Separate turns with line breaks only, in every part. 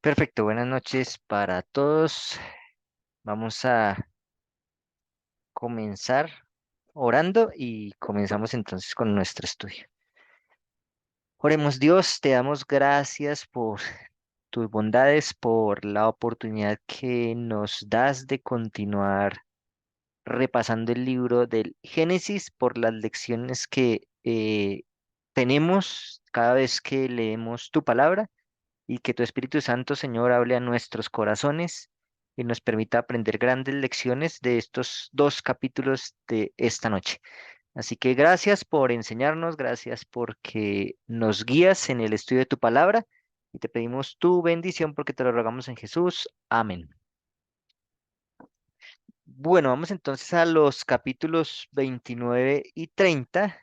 Perfecto, buenas noches para todos. Vamos a comenzar orando y comenzamos entonces con nuestro estudio. Oremos Dios, te damos gracias por tus bondades, por la oportunidad que nos das de continuar repasando el libro del Génesis, por las lecciones que tenemos cada vez que leemos tu palabra. Y que tu Espíritu Santo, Señor, hable a nuestros corazones y nos permita aprender grandes lecciones de estos dos capítulos de esta noche. Así que gracias por enseñarnos, gracias porque nos guías en el estudio de tu palabra y te pedimos tu bendición porque te lo rogamos en Jesús. Amén. Bueno, vamos entonces a los capítulos 29 y 30.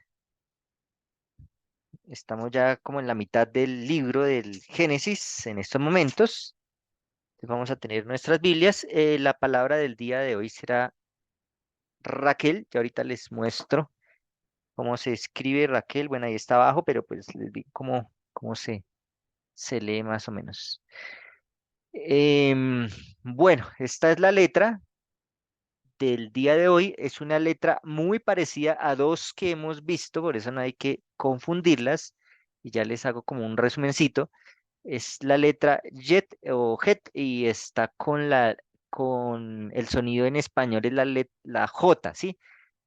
Estamos ya como en la mitad del libro del Génesis en estos momentos. Entonces vamos a tener nuestras Biblias. La palabra del día de hoy será Raquel. Ya ahorita les muestro cómo se escribe Raquel. Bueno, ahí está abajo, pero pues les digo cómo se lee más o menos. Em, bueno, esta es la letra del día de hoy. Es una letra muy parecida a dos que hemos visto, por eso no hay que confundirlas. Y ya les hago como un resumencito. Es la letra jet o het y está con el sonido en español es la J, ¿sí?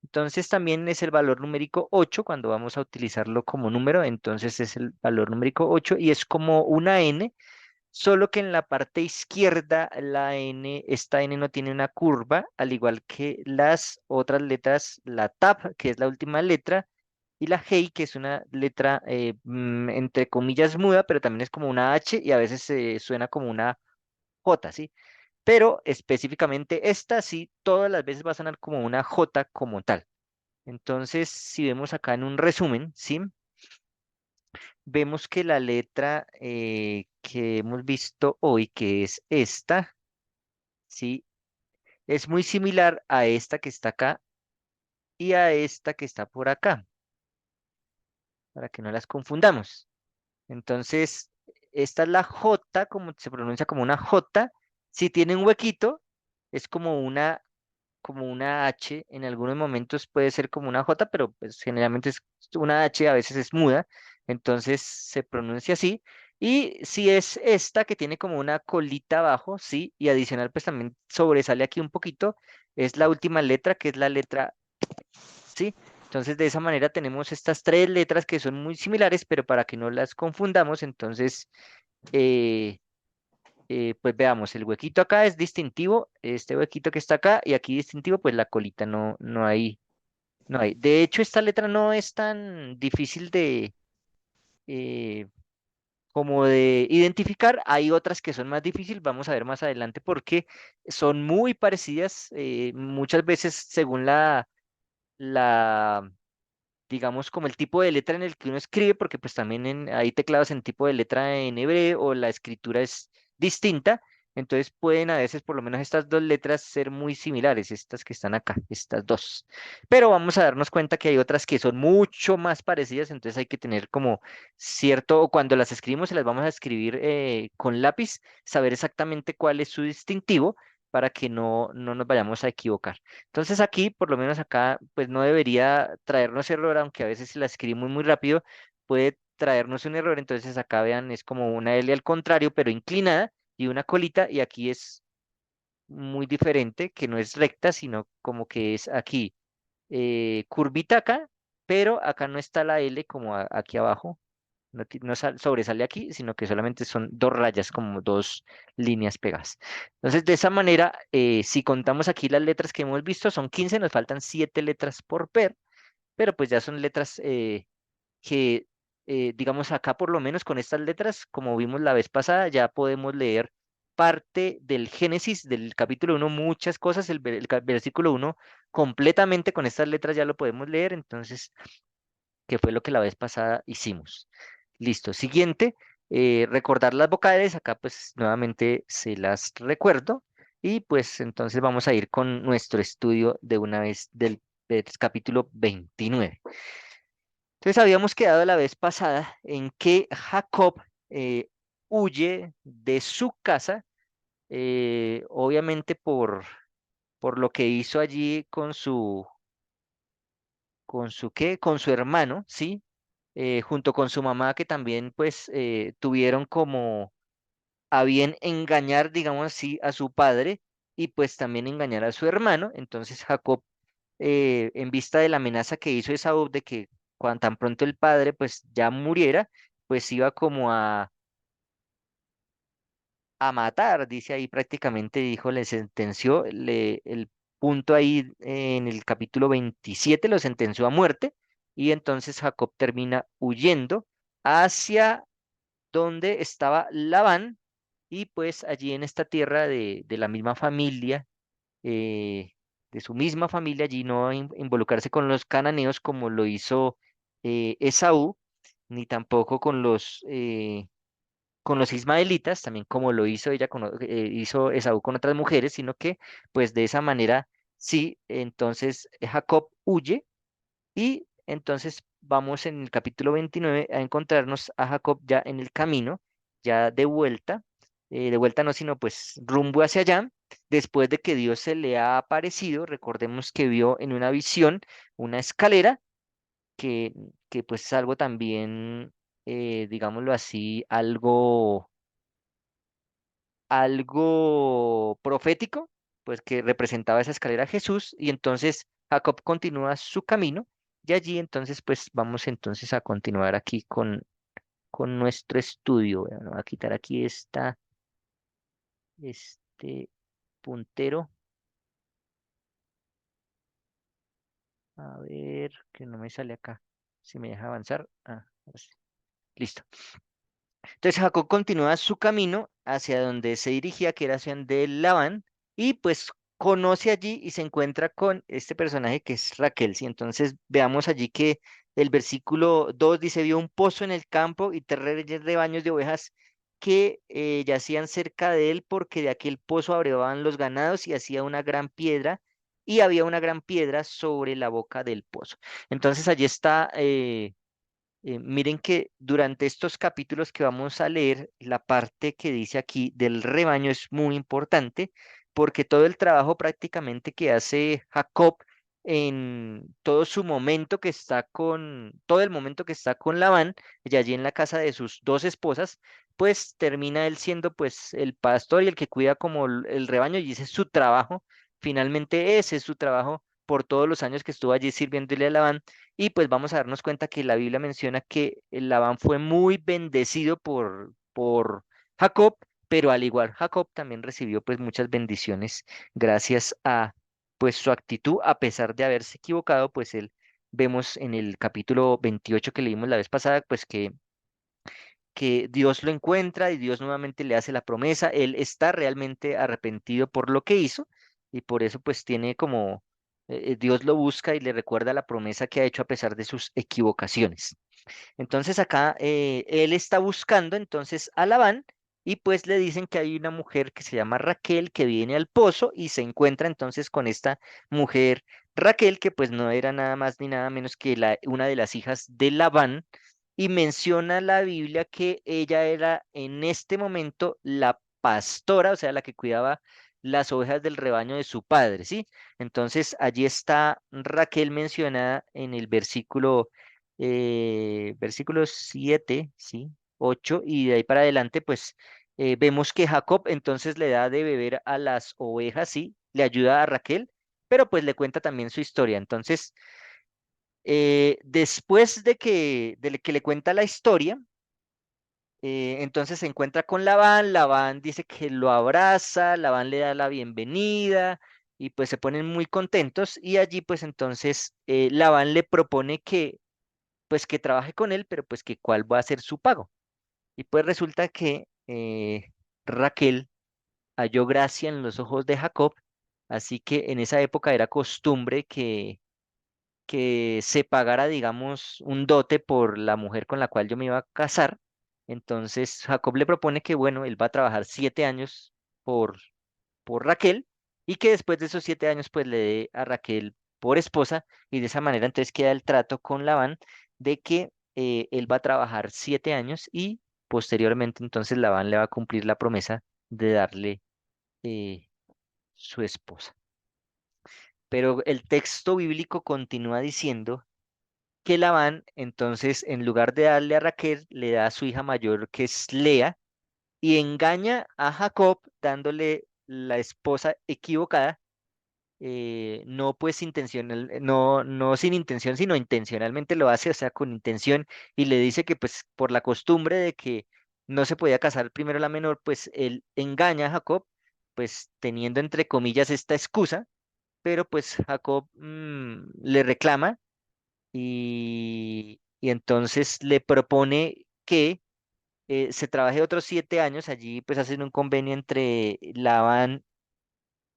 Entonces también es el valor numérico 8 cuando vamos a utilizarlo como número, entonces es el valor numérico 8 y es como una N, solo que en la parte izquierda esta N no tiene una curva, al igual que las otras letras, la TAP, que es la última letra, y la Hey, que es una letra entre comillas muda, pero también es como una H y a veces suena como una J, ¿sí? Pero específicamente esta sí, todas las veces va a sonar como una J como tal. Entonces, si vemos acá en un resumen, ¿sí? Vemos que la letra que hemos visto hoy, que es esta, ¿sí? Es muy similar a esta que está acá y a esta que está por acá, para que no las confundamos. Entonces, esta es la J, como se pronuncia como una J. Si tiene un huequito, es como una H. En algunos momentos puede ser como una J, pero pues generalmente es una H, a veces es muda. Entonces se pronuncia así. Y si es esta que tiene como una colita abajo, sí, y adicional pues también sobresale aquí un poquito, es la última letra, que es la letra ¿sí? Entonces, de esa manera tenemos estas tres letras que son muy similares, pero para que no las confundamos, entonces, eh, pues veamos, el huequito acá es distintivo, este huequito que está acá, y aquí distintivo, pues la colita no hay. De hecho, esta letra no es tan difícil eh, como de identificar. Hay otras que son más difíciles, vamos a ver más adelante, porque son muy parecidas, muchas veces según la digamos, como el tipo de letra en el que uno escribe, porque pues también hay teclados en tipo de letra en hebreo o la escritura es distinta, entonces pueden a veces por lo menos estas dos letras ser muy similares, estas que están acá, estas dos. Pero vamos a darnos cuenta que hay otras que son mucho más parecidas, entonces hay que tener como cierto, o cuando las escribimos, se las vamos a escribir con lápiz, saber exactamente cuál es su distintivo para que no nos vayamos a equivocar. Entonces aquí, por lo menos acá, pues no debería traernos error, aunque a veces si la escribimos muy rápido puede traernos un error. Entonces acá vean, es como una L al contrario, pero inclinada y una colita, y aquí es muy diferente, que no es recta, sino como que es aquí curvita acá, pero acá no está la L como aquí abajo, no sobresale aquí, sino que solamente son dos rayas, como dos líneas pegadas. Entonces, de esa manera, si contamos aquí las letras que hemos visto, son 15, nos faltan 7 letras por per, pero pues ya son letras que, digamos, acá por lo menos con estas letras, como vimos la vez pasada, ya podemos leer parte del Génesis, del capítulo 1, muchas cosas, versículo 1 completamente con estas letras ya lo podemos leer, entonces que fue lo que la vez pasada hicimos. Listo. Siguiente, recordar las vocales. Acá pues nuevamente se las recuerdo. Y pues entonces vamos a ir con nuestro estudio de una vez del capítulo 29. Entonces habíamos quedado la vez pasada en que Jacob huye de su casa, obviamente por lo que hizo allí con su hermano, ¿sí? Junto con su mamá, que también pues tuvieron como a bien engañar, digamos así, a su padre y pues también engañar a su hermano. Entonces Jacob, en vista de la amenaza que hizo Esaú de que cuando tan pronto el padre pues ya muriera, pues iba como a matar, dice ahí prácticamente, dijo, le sentenció, el punto ahí en el capítulo 27 lo sentenció a muerte y entonces Jacob termina huyendo hacia donde estaba Labán y pues allí en esta tierra de la misma familia, eh, de su misma familia, allí no involucrarse con los cananeos como lo hizo Esaú, ni tampoco con los ismaelitas, también como lo hizo ella, hizo Esaú con otras mujeres, sino que pues de esa manera sí, entonces Jacob huye y entonces vamos en el capítulo 29 a encontrarnos a Jacob ya en el camino, ya de vuelta no, sino pues rumbo hacia allá, después de que Dios se le ha aparecido, recordemos que vio en una visión una escalera que, que pues es algo también, digámoslo así, algo profético, pues que representaba esa escalera a Jesús, y entonces Jacob continúa su camino, y allí entonces pues vamos entonces a continuar aquí con nuestro estudio. Bueno, voy a quitar aquí este puntero, a ver, que no me sale acá, si me deja avanzar, ahora sí. Listo. Entonces Jacob continúa su camino hacia donde se dirigía, que era hacia donde Labán, y pues conoce allí y se encuentra con este personaje que es Raquel, ¿sí? Entonces veamos allí que el versículo 2 dice, vio un pozo en el campo y tres rebaños de ovejas que yacían cerca de él, porque de aquel pozo abrevaban los ganados y hacía una gran piedra, y había una gran piedra sobre la boca del pozo. Entonces allí está... miren que durante estos capítulos que vamos a leer, la parte que dice aquí del rebaño es muy importante porque todo el trabajo prácticamente que hace Jacob en todo su momento que está todo el momento que está con Labán, y allí en la casa de sus dos esposas, pues termina él siendo pues el pastor y el que cuida como el rebaño y ese es su trabajo. Finalmente ese es su trabajo por todos los años que estuvo allí sirviéndole a Labán y pues vamos a darnos cuenta que la Biblia menciona que Labán fue muy bendecido por Jacob, pero al igual Jacob también recibió pues muchas bendiciones gracias a pues su actitud, a pesar de haberse equivocado, pues él vemos en el capítulo 28 que leímos la vez pasada, pues que Dios lo encuentra y Dios nuevamente le hace la promesa, él está realmente arrepentido por lo que hizo y por eso pues tiene como Dios lo busca y le recuerda la promesa que ha hecho a pesar de sus equivocaciones. Entonces acá él está buscando entonces a Labán y pues le dicen que hay una mujer que se llama Raquel que viene al pozo y se encuentra entonces con esta mujer Raquel que pues no era nada más ni nada menos que una de las hijas de Labán y menciona la Biblia que ella era en este momento la pastora, o sea, la que cuidaba las ovejas del rebaño de su padre, ¿sí? Entonces allí está Raquel mencionada en el versículo 7, ¿sí? 8, y de ahí para adelante, pues vemos que Jacob entonces le da de beber a las ovejas, ¿sí? Le ayuda a Raquel, pero pues le cuenta también su historia. Entonces, después de que le cuenta la historia, entonces se encuentra con Labán, Labán dice que lo abraza, Labán le da la bienvenida y pues se ponen muy contentos y allí pues entonces Labán le propone que pues que trabaje con él, pero pues que cuál va a ser su pago. Y pues resulta que Raquel halló gracia en los ojos de Jacob, así que en esa época era costumbre que se pagara, digamos, un dote por la mujer con la cual yo me iba a casar. Entonces Jacob le propone que, bueno, él va a trabajar 7 años por Raquel y que después de esos 7 años pues le dé a Raquel por esposa y de esa manera entonces queda el trato con Labán de que él va a trabajar 7 años y posteriormente entonces Labán le va a cumplir la promesa de darle eh, su esposa. Pero el texto bíblico continúa diciendo que Labán entonces en lugar de darle a Raquel, le da a su hija mayor que es Lea y engaña a Jacob dándole la esposa equivocada, no pues intencional, no sin intención, sino intencionalmente lo hace, o sea, con intención, y le dice que pues por la costumbre de que no se podía casar primero la menor, pues él engaña a Jacob, pues teniendo entre comillas esta excusa, pero pues Jacob le reclama y entonces le propone que se trabaje otros 7 años, allí pues hacen un convenio entre Labán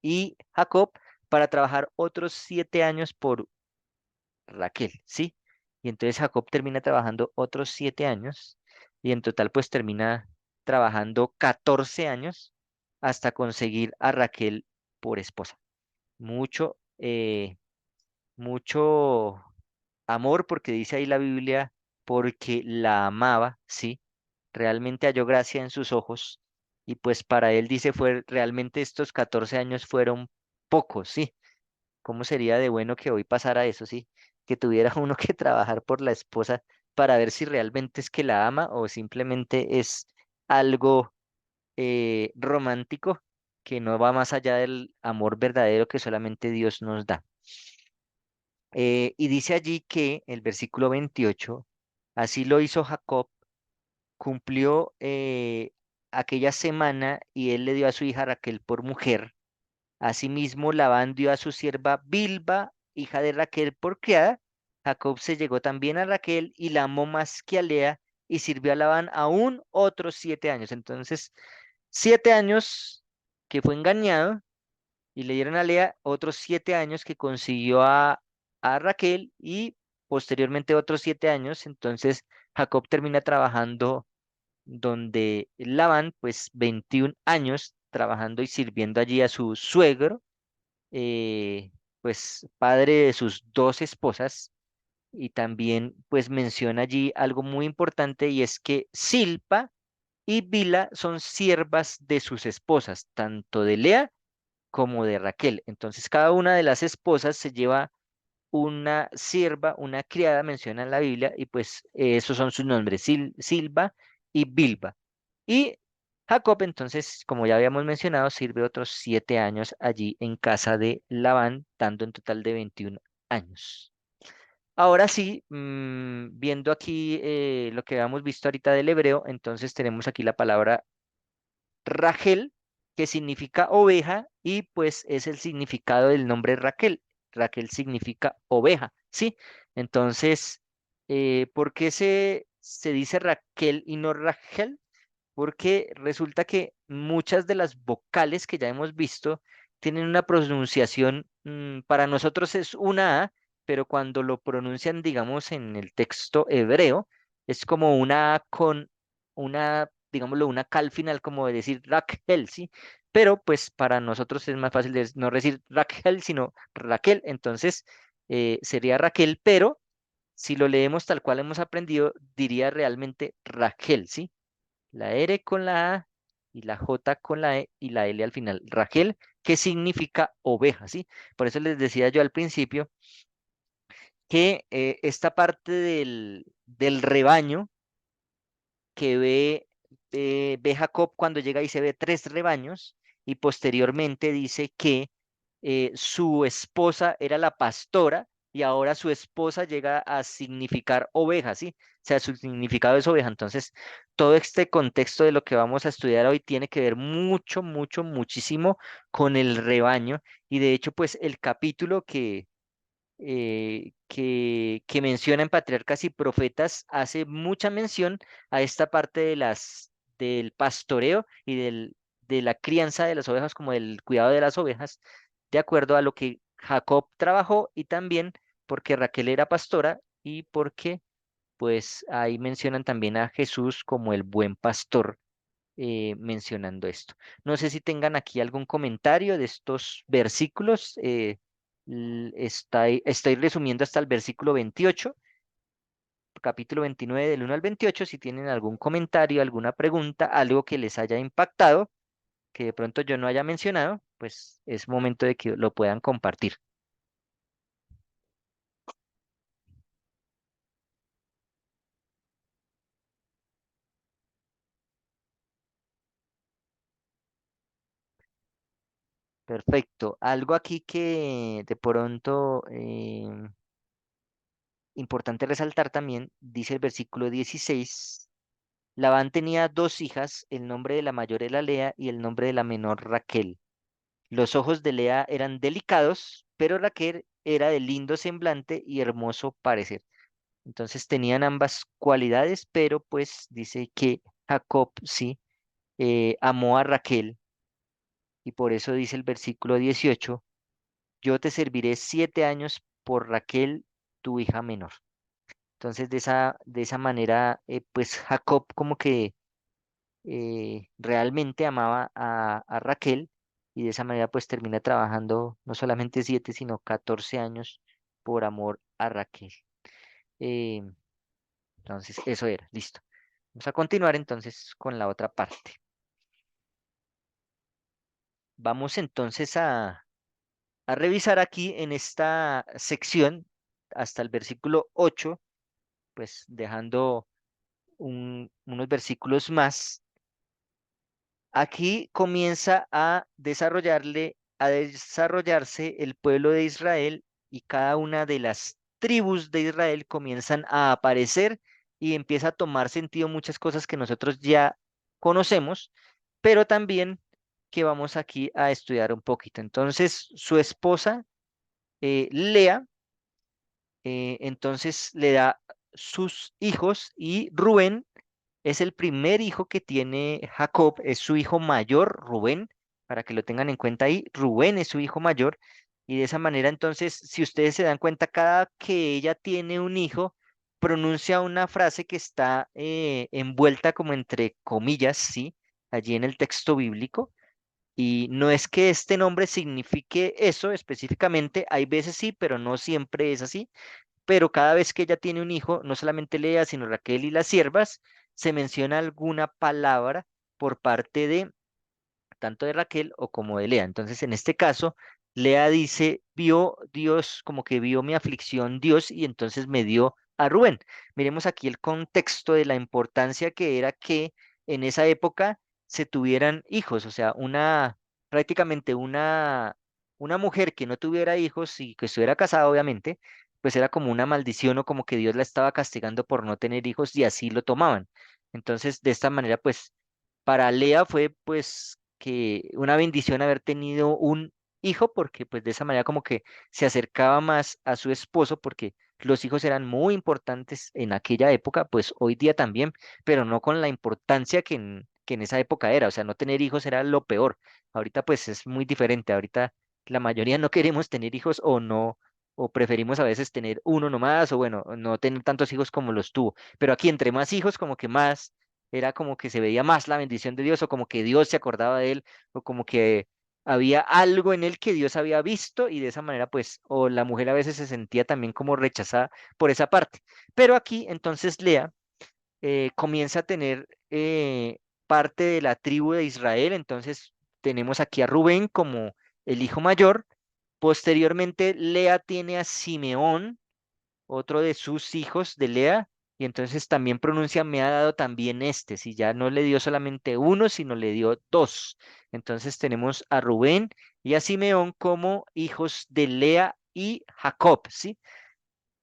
y Jacob para trabajar otros 7 años por Raquel, ¿sí? Y entonces Jacob termina trabajando otros 7 años y en total pues termina trabajando 14 años hasta conseguir a Raquel por esposa. Mucho, mucho amor porque dice ahí la Biblia, porque la amaba, ¿sí? Realmente halló gracia en sus ojos y pues para él dice fue realmente estos 14 años fueron pocos, ¿sí? ¿Cómo sería de bueno que hoy pasara eso, sí? Que tuviera uno que trabajar por la esposa para ver si realmente es que la ama o simplemente es algo romántico que no va más allá del amor verdadero que solamente Dios nos da. Y dice allí que el versículo 28, así lo hizo Jacob, cumplió aquella semana y él le dio a su hija Raquel por mujer. Asimismo, Labán dio a su sierva Bilba, hija de Raquel, por criada. Jacob se llegó también a Raquel y la amó más que a Lea y sirvió a Labán aún otros 7 años. Entonces, 7 años que fue engañado y le dieron a Lea otros 7 años que consiguió a Raquel y posteriormente otros 7 años. Entonces, Jacob termina trabajando donde Labán, pues 21 años trabajando y sirviendo allí a su suegro, pues padre de sus dos esposas, y también pues menciona allí algo muy importante y es que Silpa y Bila son siervas de sus esposas, tanto de Lea como de Raquel. Entonces cada una de las esposas se lleva una sierva, una criada, menciona en la Biblia, y pues esos son sus nombres, Silba y Bilba. Y Jacob, entonces, como ya habíamos mencionado, sirve otros 7 años allí en casa de Labán, dando en total de 21 años. Ahora sí, viendo aquí lo que habíamos visto ahorita del hebreo, entonces tenemos aquí la palabra Rachel, que significa oveja, y pues es el significado del nombre Raquel. Raquel significa oveja, ¿sí? Entonces, ¿por qué se dice Raquel y no Rachel? Porque resulta que muchas de las vocales que ya hemos visto tienen una pronunciación, para nosotros es una A, pero cuando lo pronuncian, digamos, en el texto hebreo, es como una A con una, digámoslo, una K al final, como de decir Raquel, ¿sí? Pero pues para nosotros es más fácil de no decir Raquel, sino Raquel, entonces sería Raquel, pero si lo leemos tal cual hemos aprendido, diría realmente Raquel, ¿sí? La R con la A y la J con la E y la L al final. Raquel, que significa oveja, ¿sí? Por eso les decía yo al principio que esta parte del rebaño que ve Jacob cuando llega y se ve 3 rebaños y posteriormente dice que su esposa era la pastora y ahora su esposa llega a significar oveja, ¿sí? O sea, su significado es oveja. Entonces, todo este contexto de lo que vamos a estudiar hoy tiene que ver mucho, mucho, muchísimo con el rebaño y de hecho, pues el capítulo que menciona en Patriarcas y Profetas hace mucha mención a esta parte del pastoreo y de la crianza de las ovejas, como del cuidado de las ovejas, de acuerdo a lo que Jacob trabajó y también porque Raquel era pastora y porque pues ahí mencionan también a Jesús como el buen pastor, mencionando esto. No sé si tengan aquí algún comentario de estos versículos. Estoy resumiendo hasta el versículo 28. capítulo 29 del 1 al 28. Si tienen algún comentario, alguna pregunta, algo que les haya impactado, que de pronto yo no haya mencionado, pues es momento de que lo puedan compartir. Perfecto. Algo aquí que de pronto importante resaltar también, dice el versículo 16. Labán tenía dos hijas, el nombre de la mayor era Lea y el nombre de la menor Raquel. Los ojos de Lea eran delicados, pero Raquel era de lindo semblante y hermoso parecer. Entonces tenían ambas cualidades, pero pues dice que Jacob sí amó a Raquel, y por eso dice el versículo 18, yo te serviré 7 años por Raquel, tu hija menor. Entonces de esa manera, pues Jacob como que realmente amaba a Raquel, y de esa manera pues termina trabajando no solamente 7, sino 14 años por amor a Raquel. Eh, entonces eso era, listo. Vamos a continuar entonces con la otra parte. Vamos entonces a revisar aquí en esta sección hasta el versículo 8, pues dejando unos versículos más. Aquí comienza a desarrollarse el pueblo de Israel, y cada una de las tribus de Israel comienzan a aparecer, y empieza a tomar sentido muchas cosas que nosotros ya conocemos, pero también que vamos aquí a estudiar un poquito. Entonces, su esposa, Lea, entonces le da sus hijos, y Rubén es el primer hijo que tiene Jacob, es su hijo mayor, Rubén, para que lo tengan en cuenta ahí. Rubén es su hijo mayor, y de esa manera entonces, si ustedes se dan cuenta, cada que ella tiene un hijo, pronuncia una frase que está envuelta como entre comillas, ¿sí? Allí en el texto bíblico. Y no es que este nombre signifique eso específicamente, hay veces sí, pero no siempre es así. Pero cada vez que ella tiene un hijo, no solamente Lea, sino Raquel y las siervas, se menciona alguna palabra por parte de tanto de Raquel o como de Lea. Entonces, en este caso, Lea dice, vio Dios, como que vio mi aflicción Dios, y entonces me dio a Rubén. Miremos aquí el contexto de la importancia que era que en esa época se tuvieran hijos, o sea, prácticamente una mujer que no tuviera hijos y que estuviera casada, obviamente, pues era como una maldición, o como que Dios la estaba castigando por no tener hijos, y así lo tomaban. Entonces, de esta manera, pues para Lea fue pues que una bendición haber tenido un hijo, porque pues de esa manera como que se acercaba más a su esposo, porque los hijos eran muy importantes en aquella época, pues hoy día también, pero no con la importancia que en esa época era. O sea, no tener hijos era lo peor. Ahorita pues es muy diferente. Ahorita la mayoría no queremos tener hijos, o no, o preferimos a veces tener uno nomás, o bueno, no tener tantos hijos como los tuvo. Pero aquí entre más hijos, como que más era como que se veía más la bendición de Dios, o como que Dios se acordaba de él, o como que había algo en él que Dios había visto, y de esa manera pues, o la mujer a veces se sentía también como rechazada por esa parte. Pero aquí entonces Lea comienza a tener parte de la tribu de Israel. Entonces tenemos aquí a Rubén como el hijo mayor. Posteriormente Lea tiene a Simeón, otro de sus hijos de Lea, y entonces también pronuncia, me ha dado también este, si ya no le dio solamente uno, sino le dio dos. Entonces tenemos a Rubén y a Simeón como hijos de Lea y Jacob, ¿sí?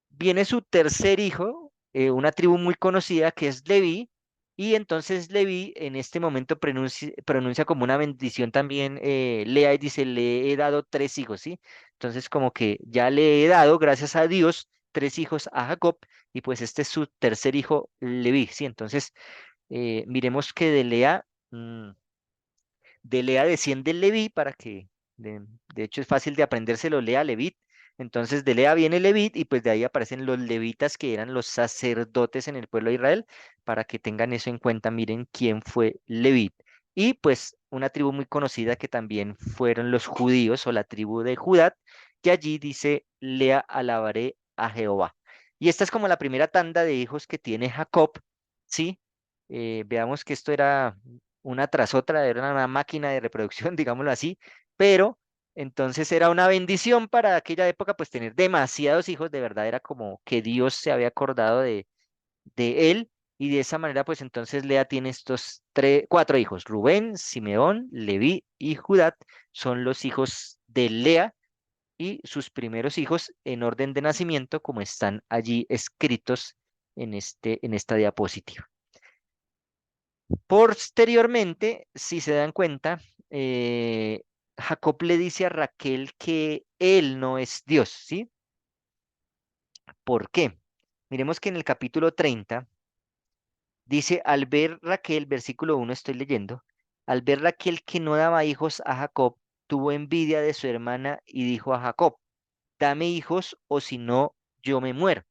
Viene su tercer hijo, una tribu muy conocida que es Leví, y entonces Leví en este momento pronuncia como una bendición también, Lea, y dice, le he dado tres hijos, ¿sí? Entonces como que ya le he dado, gracias a Dios, tres hijos a Jacob, y pues este es su tercer hijo, Leví, ¿sí? Entonces miremos que de Lea desciende Leví, para que, de hecho es fácil de aprendérselo, Lea, Levit. Entonces de Lea viene Levit, y pues de ahí aparecen los levitas, que eran los sacerdotes en el pueblo de Israel, para que tengan eso en cuenta. Miren quién fue Levit. Y pues una tribu muy conocida que también fueron los judíos, o la tribu de Judá, que allí dice, Lea, alabaré a Jehová. Y esta es como la primera tanda de hijos que tiene Jacob, ¿sí? Veamos que esto era una tras otra, era una máquina de reproducción, digámoslo así, pero entonces era una bendición para aquella época, pues tener demasiados hijos, de verdad era como que Dios se había acordado de él, y de esa manera, pues entonces Lea tiene estos cuatro hijos: Rubén, Simeón, Leví y Judá. Son los hijos de Lea y sus primeros hijos en orden de nacimiento, como están allí escritos en esta diapositiva. Posteriormente, si se dan cuenta, Jacob le dice a Raquel que él no es Dios, ¿sí? ¿Por qué? Miremos que en el capítulo 30 dice: al ver Raquel, versículo 1 estoy leyendo, al ver Raquel que no daba hijos a Jacob, tuvo envidia de su hermana y dijo a Jacob: dame hijos o si no, yo me muero.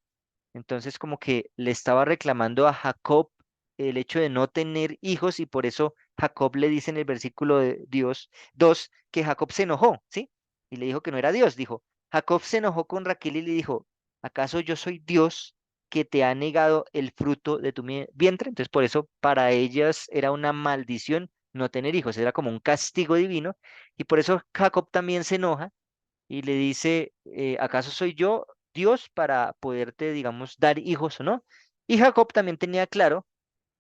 Entonces como que le estaba reclamando a Jacob el hecho de no tener hijos, y por eso Jacob le dice en el versículo de Dios 2 que Jacob se enojó, ¿sí? Y le dijo que no era Dios. Dijo, Jacob se enojó con Raquel y le dijo: ¿acaso yo soy Dios que te ha negado el fruto de tu vientre? Entonces por eso para ellas era una maldición no tener hijos, era como un castigo divino, y por eso Jacob también se enoja y le dice: ¿acaso soy yo Dios para poderte, digamos, dar hijos o no? Y Jacob también tenía claro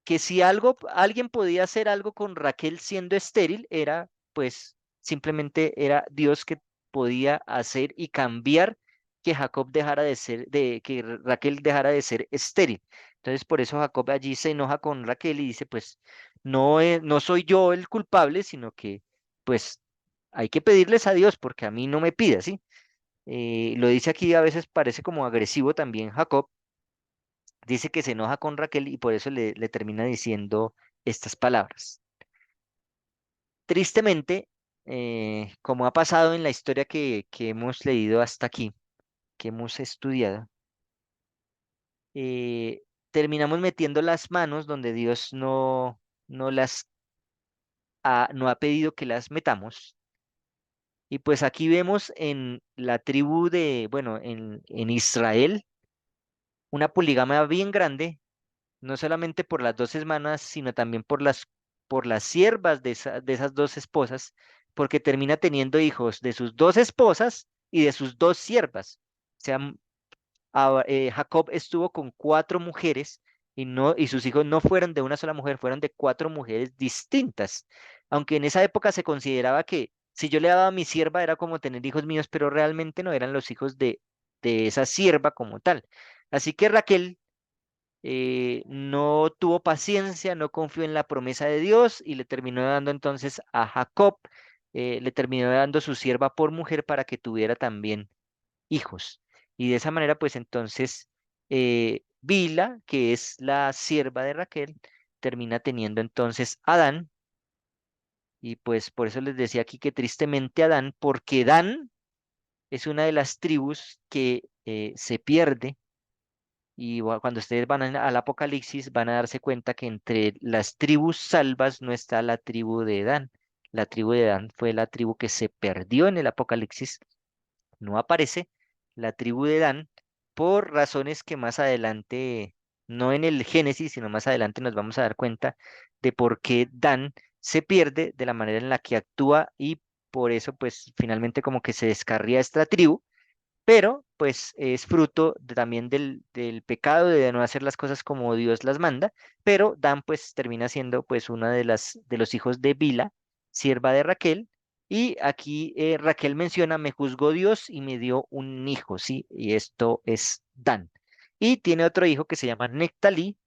que si alguien podía hacer algo con Raquel siendo estéril, era pues simplemente era Dios que podía hacer y cambiar que Jacob dejara de ser, que Raquel dejara de ser estéril. Entonces por eso Jacob allí se enoja con Raquel y dice: pues no soy yo el culpable, sino que pues hay que pedirles a Dios porque a mí no me pide, ¿sí? Lo dice aquí, a veces parece como agresivo también Jacob. Dice que se enoja con Raquel y por eso le termina diciendo estas palabras. Tristemente, como ha pasado en la historia que hemos leído hasta aquí, que hemos estudiado, eh, terminamos metiendo las manos donde Dios no ha pedido que las metamos. Y pues aquí vemos en la tribu bueno, en Israel, una poligamia bien grande, no solamente por las dos hermanas, sino también por las siervas de esas dos esposas, porque termina teniendo hijos de sus dos esposas y de sus dos siervas. O sea, Jacob estuvo con cuatro mujeres, y sus hijos no fueron de una sola mujer, fueron de cuatro mujeres distintas. Aunque en esa época se consideraba que si yo le daba a mi sierva era como tener hijos míos, pero realmente no eran los hijos de esa sierva como tal. Así que Raquel no tuvo paciencia, no confió en la promesa de Dios y le terminó dando entonces a Jacob, le terminó dando su sierva por mujer para que tuviera también hijos. Y de esa manera, pues entonces, Bila, que es la sierva de Raquel, termina teniendo entonces a Adán. Y pues por eso les decía aquí que tristemente Adán, porque Dan es una de las tribus que se pierde. Y cuando ustedes van al Apocalipsis van a darse cuenta que entre las tribus salvas no está la tribu de Dan. La tribu de Dan fue la tribu que se perdió en el Apocalipsis. No aparece la tribu de Dan por razones que más adelante, no en el Génesis, sino más adelante nos vamos a dar cuenta de por qué Dan se pierde de la manera en la que actúa, y por eso pues finalmente como que se descarría esta tribu, pero pues es fruto también del pecado de no hacer las cosas como Dios las manda. Pero Dan pues termina siendo pues una de los hijos de Bila, sierva de Raquel, y aquí Raquel menciona: me juzgó Dios y me dio un hijo, ¿sí? Y esto es Dan. Y tiene otro hijo que se llama Neftalí,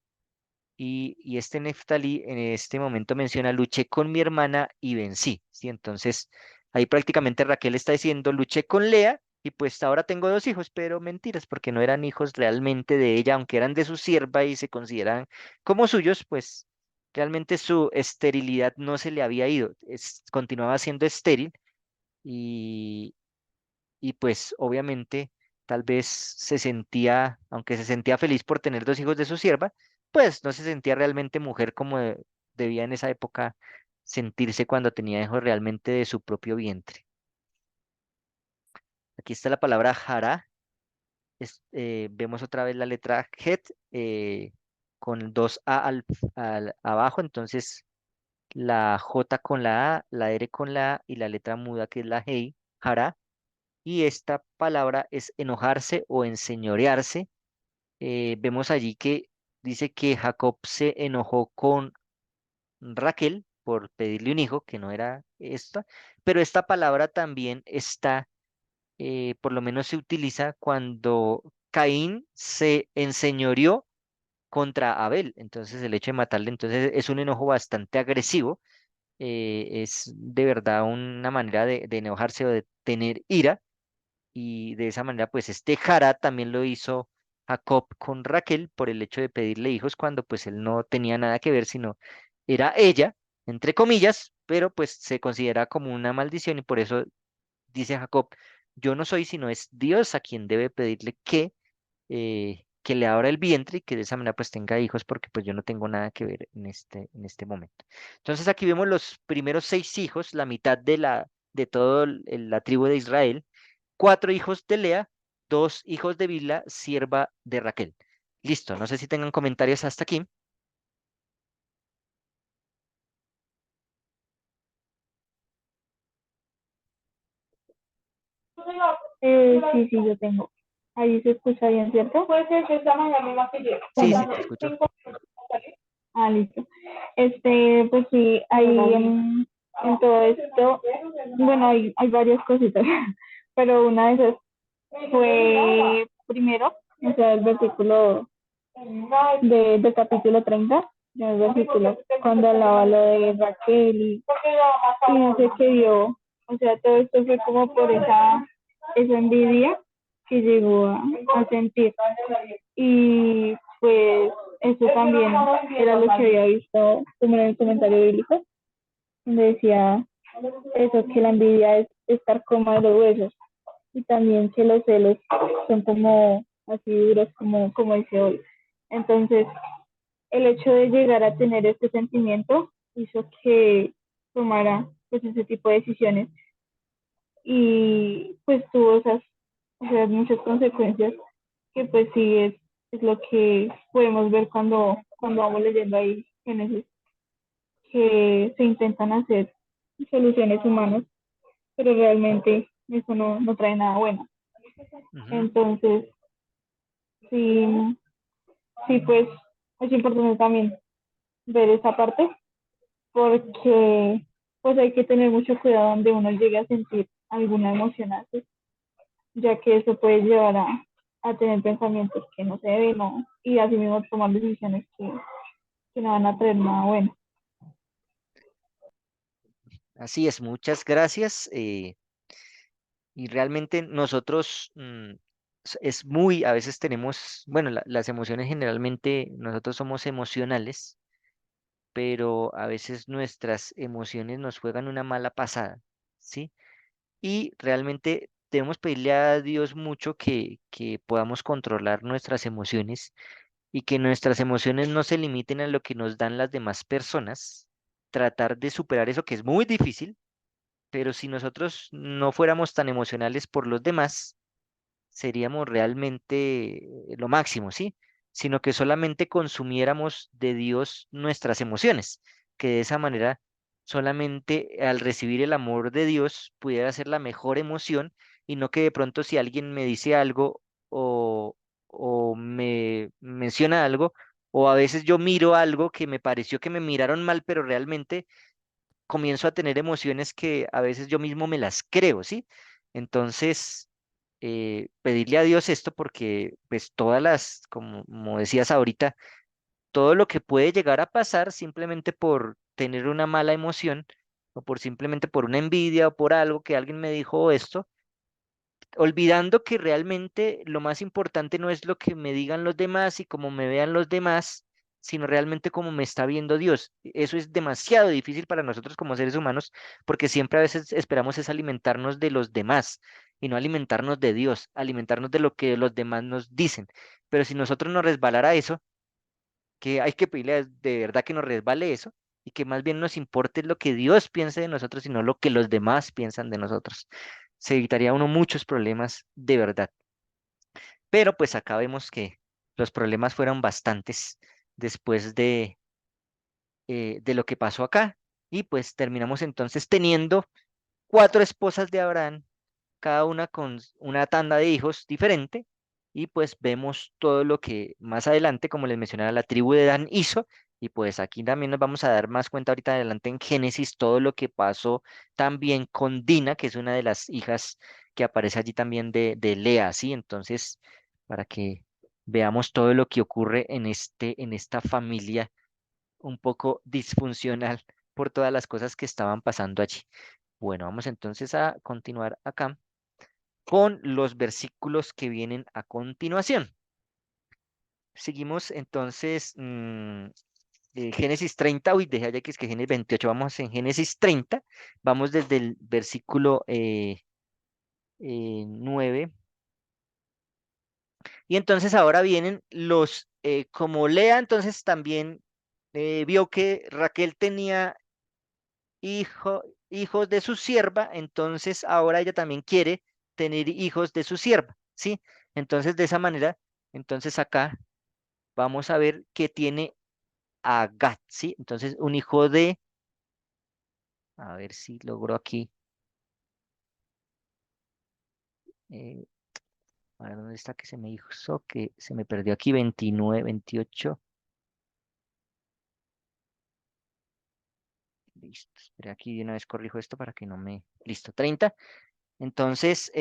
y este Neftalí en este momento menciona: luché con mi hermana y vencí, ¿sí? Entonces, ahí prácticamente Raquel está diciendo: luché con Lea y pues ahora tengo dos hijos, pero mentiras, porque no eran hijos realmente de ella, aunque eran de su sierva y se consideran como suyos, pues realmente su esterilidad no se le había ido, continuaba siendo estéril, y, y pues obviamente tal vez se sentía, aunque se sentía feliz por tener dos hijos de su sierva, pues no se sentía realmente mujer como debía en esa época sentirse cuando tenía hijos realmente de su propio vientre. Aquí está la palabra jara. vemos otra vez la letra Het con dos A abajo, entonces la J con la A, la R con la A y la letra muda que es la Hei, Jara. Y esta palabra es enojarse o enseñorearse. Vemos allí que dice que Jacob se enojó con Raquel por pedirle un hijo, que no era esta, pero esta palabra también está, por lo menos se utiliza cuando Caín se enseñoreó contra Abel. Entonces el hecho de matarle, entonces es un enojo bastante agresivo, es de verdad una manera de enojarse o de tener ira y de esa manera pues este Jara también lo hizo Jacob con Raquel por el hecho de pedirle hijos cuando pues él no tenía nada que ver, sino era ella, entre comillas, pero pues se considera como una maldición y por eso dice Jacob, yo no soy, sino es Dios a quien debe pedirle que le abra el vientre y que de esa manera pues tenga hijos porque pues yo no tengo nada que ver en este momento. Entonces aquí vemos los primeros 6 hijos, la mitad de todo la tribu de Israel, 4 hijos de Lea, 2 hijos de Bilha, sierva de Raquel. Listo, no sé si tengan comentarios hasta aquí.
Sí, sí, yo tengo. Ahí se escucha bien, ¿cierto? Puede ser que estamos en la misma silla.
Sí, sí, te escucho.
Ah, listo. Pues sí, ahí en todo esto, bueno, hay varias cositas, pero una de esas fue primero, o sea, el versículo del capítulo 30, el versículo, cuando hablaba lo de Raquel y no sé qué dio, o sea, todo esto fue como por esa envidia que llegó a sentir. Y pues eso también era lo que había visto como en el comentario bíblico, donde decía eso, que la envidia es estar coma de los huesos y también que los celos son como así duros como dice hoy. Entonces, el hecho de llegar a tener este sentimiento hizo que tomara pues ese tipo de decisiones y pues tuvo esas, o sea, muchas consecuencias que pues sí es lo que podemos ver cuando vamos leyendo ahí Génesis, que se intentan hacer soluciones humanas, pero realmente eso no trae nada bueno.
Ujú,
Entonces, sí, sí, pues es importante también ver esa parte porque pues hay que tener mucho cuidado donde uno llegue a sentir alguna emoción así, ya que eso puede llevar a tener pensamientos que no se deben ¿no? Y así mismo tomar decisiones que no van a traer nada bueno.
así es, muchas gracias. Y realmente nosotros es muy, a veces tenemos, bueno, las emociones generalmente, nosotros somos emocionales, pero a veces nuestras emociones nos juegan una mala pasada, ¿sí? Y realmente debemos pedirle a Dios mucho que podamos controlar nuestras emociones y que nuestras emociones no se limiten a lo que nos dan las demás personas, tratar de superar eso que es muy difícil, pero si nosotros no fuéramos tan emocionales por los demás, seríamos realmente lo máximo, ¿sí? Sino que solamente consumiéramos de Dios nuestras emociones, que de esa manera solamente al recibir el amor de Dios pudiera ser la mejor emoción y no que de pronto si alguien me dice algo o, o me menciona algo, o a veces yo miro algo que me pareció que me miraron mal, pero realmente comienzo a tener emociones que a veces yo mismo me las creo, ¿sí? Entonces, pedirle a Dios esto porque, pues, como decías ahorita, todo lo que puede llegar a pasar simplemente por tener una mala emoción o por simplemente por una envidia o por algo que alguien me dijo esto, olvidando que realmente lo más importante no es lo que me digan los demás y cómo me vean los demás, sino realmente cómo me está viendo Dios. Eso es demasiado difícil para nosotros como seres humanos, porque siempre a veces esperamos es alimentarnos de los demás y no alimentarnos de Dios, alimentarnos de lo que los demás nos dicen. Pero si nosotros nos resbalara eso, que hay que pedirle de verdad que nos resbale eso y que más bien nos importe lo que Dios piense de nosotros y no lo que los demás piensan de nosotros. Se evitaría uno muchos problemas de verdad. Pero pues acá vemos que los problemas fueron bastantes después de lo que pasó acá. Y pues terminamos entonces teniendo cuatro esposas de Abraham, cada una con una tanda de hijos diferente, y pues vemos todo lo que más adelante, como les mencionaba, la tribu de Dan hizo, y pues aquí también nos vamos a dar más cuenta ahorita adelante en Génesis, todo lo que pasó también con Dina, que es una de las hijas que aparece allí también de Lea, ¿sí? Entonces, para que veamos todo lo que ocurre en esta familia un poco disfuncional por todas las cosas que estaban pasando allí. Bueno, vamos entonces a continuar acá con los versículos que vienen a continuación. Seguimos entonces Génesis 30, uy, dejé allá que es que Génesis 28, vamos en Génesis 30, vamos desde el versículo 9, y entonces ahora vienen como Lea, entonces también vio que Raquel tenía hijos de su sierva, entonces ahora ella también quiere tener hijos de su sierva, ¿sí? Entonces de esa manera, entonces acá vamos a ver que tiene a Gad, ¿sí? Entonces un hijo a ver si logro aquí, eh, a ver dónde está que se me hizo, que se me perdió aquí, 29, 28, listo, espera aquí de una vez corrijo esto para que no me, listo, 30, entonces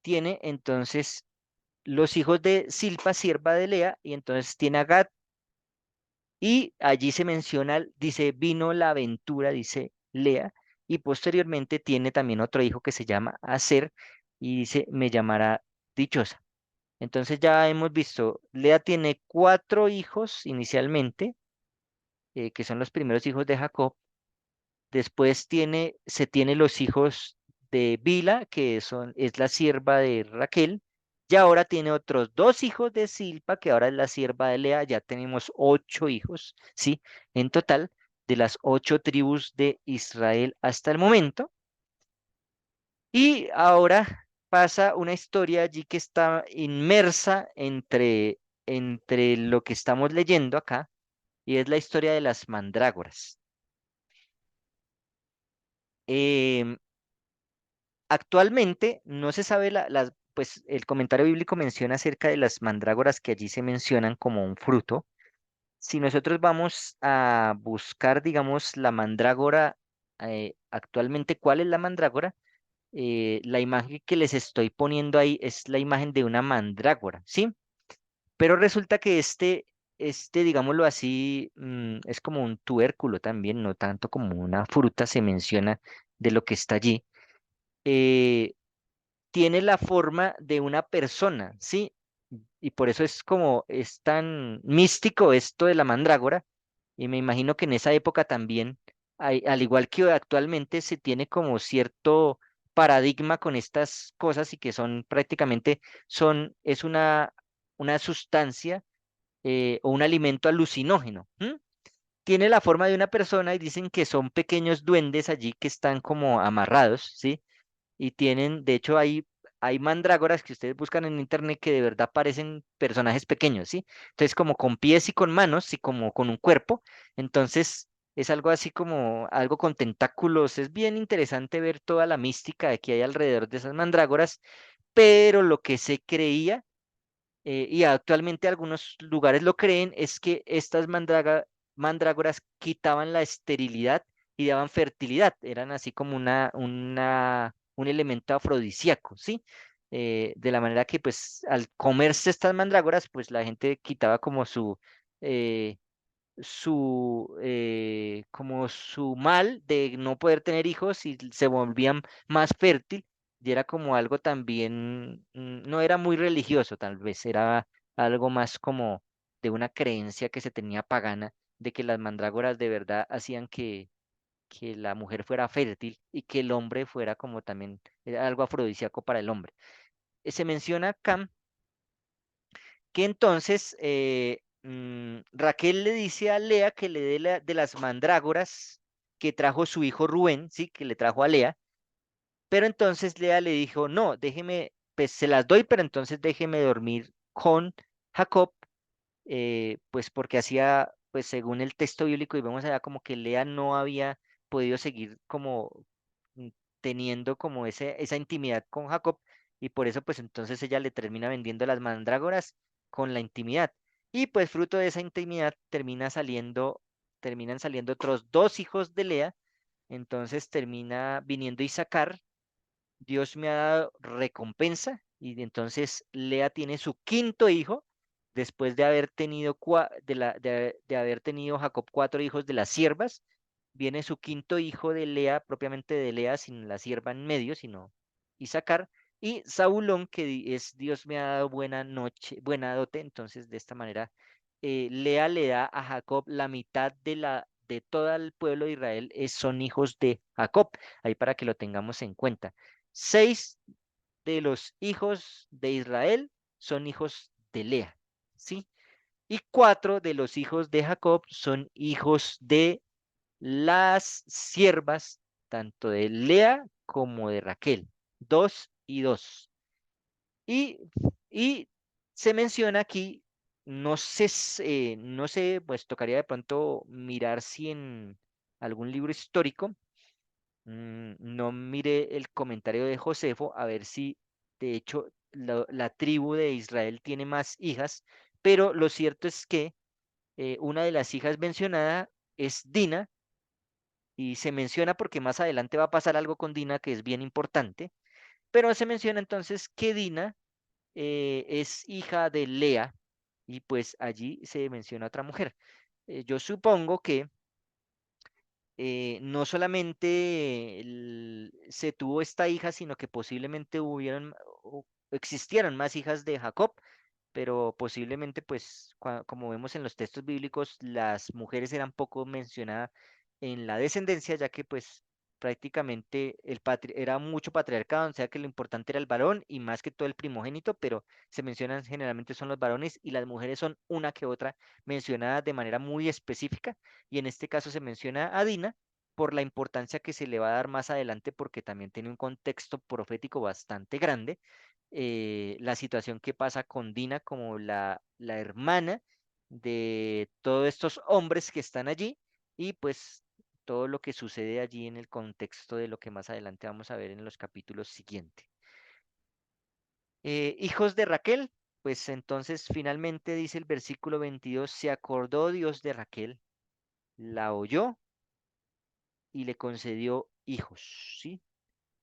tiene entonces los hijos de Silpa, sierva de Lea, y entonces tiene a Gad, y allí se menciona, dice, vino la aventura, dice Lea, y posteriormente tiene también otro hijo que se llama Aser, y dice, me llamará dichosa. Entonces ya hemos visto, Lea tiene cuatro hijos inicialmente, que son los primeros hijos de Jacob. Después se tiene los hijos de Bila, es la sierva de Raquel. Y ahora tiene otros dos hijos de Silpa, que ahora es la sierva de Lea. Ya tenemos 8 hijos, ¿sí? En total, de las 8 tribus de Israel hasta el momento. Y ahora pasa una historia allí que está inmersa entre lo que estamos leyendo acá, y es la historia de las mandrágoras. Em, Actualmente no se sabe pues el comentario bíblico menciona acerca de las mandrágoras que allí se mencionan como un fruto. Si nosotros vamos a buscar, digamos, la mandrágora, actualmente, ¿cuál es la mandrágora? La imagen que les estoy poniendo ahí es la imagen de una mandrágora, ¿sí? Pero resulta que digámoslo así, es como un tubérculo también, no tanto como una fruta, se menciona de lo que está allí. eh, Tiene la forma de una persona, ¿sí? Y por eso es tan místico esto de la mandrágora, y me imagino que en esa época también, al igual que actualmente, se tiene como cierto paradigma con estas cosas, y que son prácticamente, es una sustancia o un alimento alucinógeno. Tiene la forma de una persona, y dicen que son pequeños duendes allí que están como amarrados, ¿sí? Y tienen, de hecho, hay mandrágoras que ustedes buscan en internet que de verdad parecen personajes pequeños, ¿sí? Entonces, como con pies y con manos y como con un cuerpo. Entonces, es algo así como algo con tentáculos. Es bien interesante ver toda la mística que hay alrededor de esas mandrágoras, pero lo que se creía, y actualmente algunos lugares lo creen, es que estas mandrágoras quitaban la esterilidad y daban fertilidad. Eran así como un elemento afrodisíaco, ¿sí? De la manera que, pues, al comerse estas mandrágoras, pues la gente quitaba como eh, como su mal de no poder tener hijos, y se volvían más fértil, y era como algo también, no era muy religioso, tal vez era algo más como de una creencia que se tenía pagana, de que las mandrágoras de verdad hacían que la mujer fuera fértil, y que el hombre fuera como también, era algo afrodisíaco para el hombre. Se menciona acá que entonces Raquel le dice a Lea que le dé de las mandrágoras que trajo su hijo Rubén, sí, que le trajo a Lea, pero entonces Lea le dijo, no, déjeme, pues se las doy, pero entonces déjeme dormir con Jacob, pues porque hacía, pues según el texto bíblico, y vemos allá como que Lea no había podido seguir como mm, teniendo como esa intimidad con Jacob, y por eso pues entonces ella le termina vendiendo las mandrágoras con la intimidad. Y pues fruto de esa intimidad terminan saliendo otros dos hijos de Lea, entonces termina viniendo Isaacar. Dios me ha dado recompensa y entonces Lea tiene su quinto hijo después de haber tenido de haber tenido Jacob cuatro hijos de las siervas. Viene su quinto hijo de Lea, propiamente de Lea, sin la sierva en medio, sino Isaacar. Y Zabulón, que es Dios me ha dado buena noche, buena dote. Entonces, de esta manera, Lea le da a Jacob la mitad de todo el pueblo de Israel, son hijos de Jacob. Ahí para que lo tengamos en cuenta. Seis de los hijos de Israel son hijos de Lea, ¿sí? Y cuatro de los hijos de Jacob son hijos de las siervas, tanto de Lea como de Raquel. Dos y dos. Y, y se menciona aquí, no sé, pues tocaría de pronto mirar si en algún libro histórico. No miré el comentario de Josefo a ver si de hecho la tribu de Israel tiene más hijas, pero lo cierto es que una de las hijas mencionada es Dina, y se menciona porque más adelante va a pasar algo con Dina que es bien importante, pero se menciona entonces que Dina es hija de Lea, y pues allí se menciona otra mujer. Yo supongo que no solamente se tuvo esta hija, sino que posiblemente existieran más hijas de Jacob, pero posiblemente, pues, como vemos en los textos bíblicos, las mujeres eran poco mencionadas en la descendencia, ya que, pues, prácticamente era mucho patriarcado, o sea que lo importante era el varón y más que todo el primogénito, pero se mencionan generalmente son los varones y las mujeres son una que otra mencionadas de manera muy específica, y en este caso se menciona a Dina por la importancia que se le va a dar más adelante, porque también tiene un contexto profético bastante grande. La situación que pasa con Dina como la hermana de todos estos hombres que están allí, y pues todo lo que sucede allí en el contexto de lo que más adelante vamos a ver en los capítulos siguientes. Hijos de Raquel, pues entonces finalmente dice el versículo 22: se acordó Dios de Raquel, la oyó y le concedió hijos, ¿sí?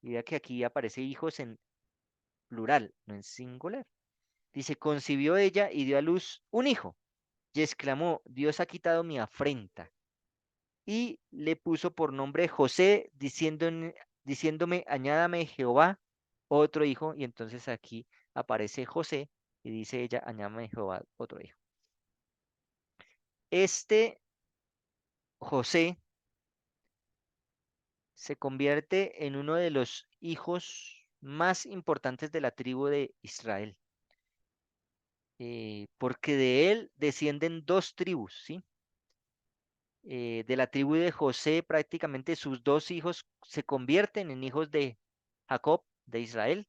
Y vea que aquí aparece hijos en plural, no en singular. Dice, concibió ella y dio a luz un hijo, y exclamó, Dios ha quitado mi afrenta. Y le puso por nombre José, diciéndome, añádame Jehová otro hijo. Y entonces aquí aparece José y dice ella, añádame Jehová otro hijo. Este José se convierte en uno de los hijos más importantes de la tribu de Israel, porque de él descienden dos tribus, ¿sí? De la tribu de José, prácticamente sus dos hijos se convierten en hijos de Jacob, de Israel,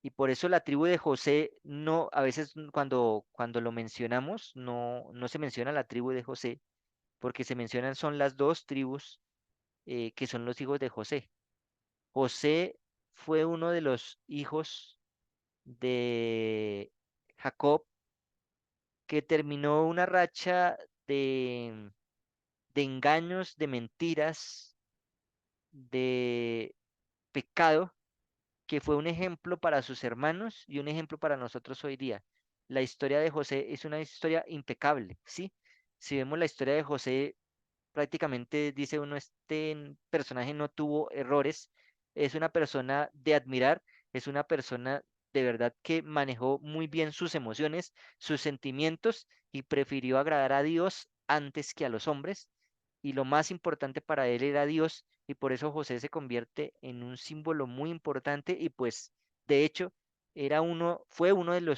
y por eso la tribu de José no, a veces cuando lo mencionamos, no se menciona la tribu de José, porque se mencionan son las dos tribus que son los hijos de José. José fue uno de los hijos de Jacob que terminó una racha de, de engaños, de mentiras, de pecado, que fue un ejemplo para sus hermanos y un ejemplo para nosotros hoy día. La historia de José es una historia impecable, ¿sí? Si vemos la historia de José, prácticamente dice uno, este personaje no tuvo errores, es una persona de admirar, es una persona de verdad que manejó muy bien sus emociones, sus sentimientos, y prefirió agradar a Dios antes que a los hombres, y lo más importante para él era Dios, y por eso José se convierte en un símbolo muy importante, y pues de hecho fue uno de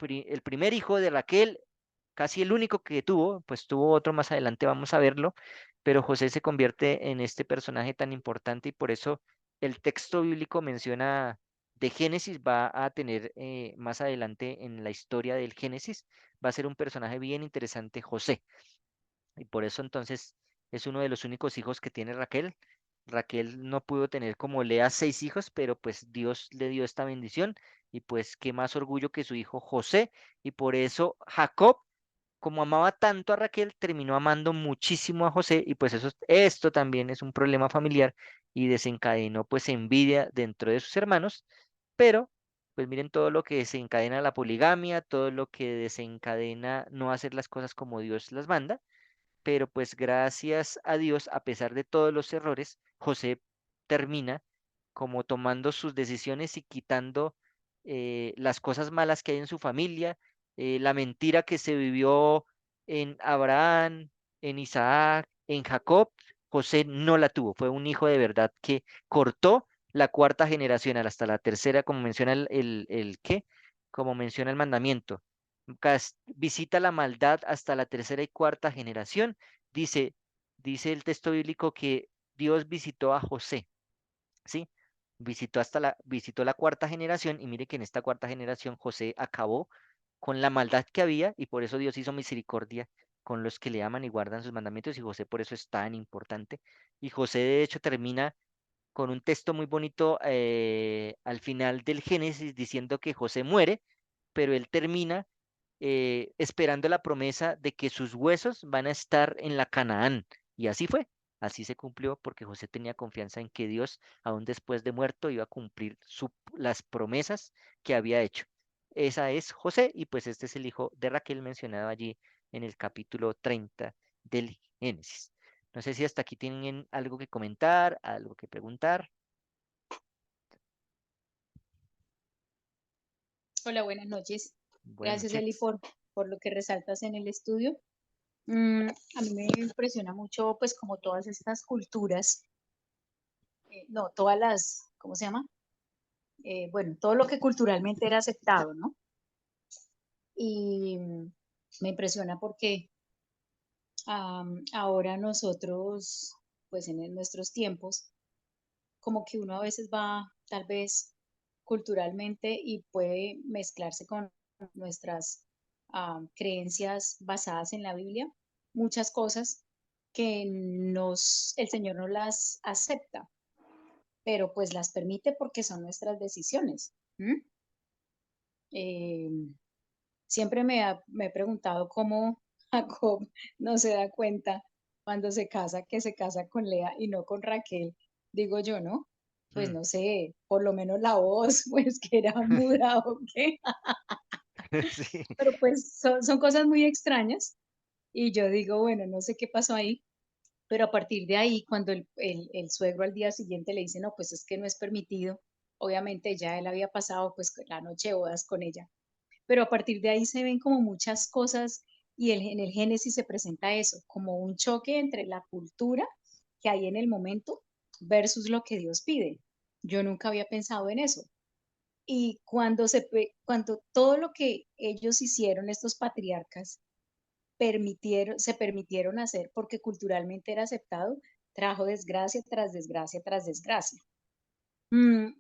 el primer hijo de Raquel, casi el único que tuvo, pues tuvo otro más adelante, vamos a verlo, pero José se convierte en este personaje tan importante, y por eso el texto bíblico menciona de Génesis va a tener más adelante en la historia del Génesis, va a ser un personaje bien interesante, José. Y por eso entonces es uno de los únicos hijos que tiene Raquel. Raquel no pudo tener como Lea 6 hijos, pero pues Dios le dio esta bendición y pues qué más orgullo que su hijo José. Y por eso Jacob, como amaba tanto a Raquel, terminó amando muchísimo a José y pues esto también es un problema familiar y desencadenó pues envidia dentro de sus hermanos, pero pues miren todo lo que desencadena la poligamia, todo lo que desencadena no hacer las cosas como Dios las manda, pero pues gracias a Dios, a pesar de todos los errores, José termina como tomando sus decisiones y quitando las cosas malas que hay en su familia, la mentira que se vivió en Abraham, en Isaac, en Jacob, José no la tuvo, fue un hijo de verdad que cortó la cuarta generación hasta la tercera, como menciona ¿qué? Como menciona el mandamiento visita la maldad hasta la tercera y cuarta generación. Dice, dice el texto bíblico que Dios visitó a José, ¿sí? Visitó la cuarta generación y mire que en esta cuarta generación José acabó con la maldad que había y por eso Dios hizo misericordia con los que le aman y guardan sus mandamientos y José por eso es tan importante. Y José de hecho termina con un texto muy bonito al final del Génesis diciendo que José muere, pero él termina esperando la promesa de que sus huesos van a estar en la Canaán. Y así fue, así se cumplió porque José tenía confianza en que Dios, aún después de muerto, iba a cumplir las promesas que había hecho. Esa es José y pues este es el hijo de Raquel mencionado allí en el capítulo 30 del Génesis. No sé si hasta aquí tienen algo que comentar, algo que preguntar.
Hola, buenas noches.
Buenas
Gracias, Eli,
noches.
por lo que resaltas en el estudio. A mí me impresiona mucho, pues, como todas estas culturas, no, todas las, ¿cómo se llama? Bueno, todo lo que culturalmente era aceptado, ¿no? Y me impresiona porque ahora nosotros, pues, en nuestros tiempos, como que uno a veces va, tal vez, culturalmente y puede mezclarse con nuestras creencias basadas en la Biblia, muchas cosas que el Señor no las acepta, pero pues las permite porque son nuestras decisiones. ¿M? Eh, Siempre me he preguntado cómo Jacob no se da cuenta cuando se casa, que se casa con Lea y no con Raquel, digo yo, ¿no? Pues
Mm.
no sé, por lo menos la voz, pues que era muda o qué,
Sí.
pero pues son cosas muy extrañas y yo digo, bueno, no sé qué pasó ahí, pero a partir de ahí, cuando el suegro al día siguiente le dice, no, pues es que no es permitido, obviamente ya él había pasado pues la noche de bodas con ella, pero a partir de ahí se ven como muchas cosas y en el Génesis se presenta eso, como un choque entre la cultura que hay en el momento versus lo que Dios pide. Yo nunca había pensado en eso. Y cuando todo lo que ellos hicieron, estos patriarcas, se permitieron hacer porque culturalmente era aceptado, trajo desgracia tras desgracia tras desgracia.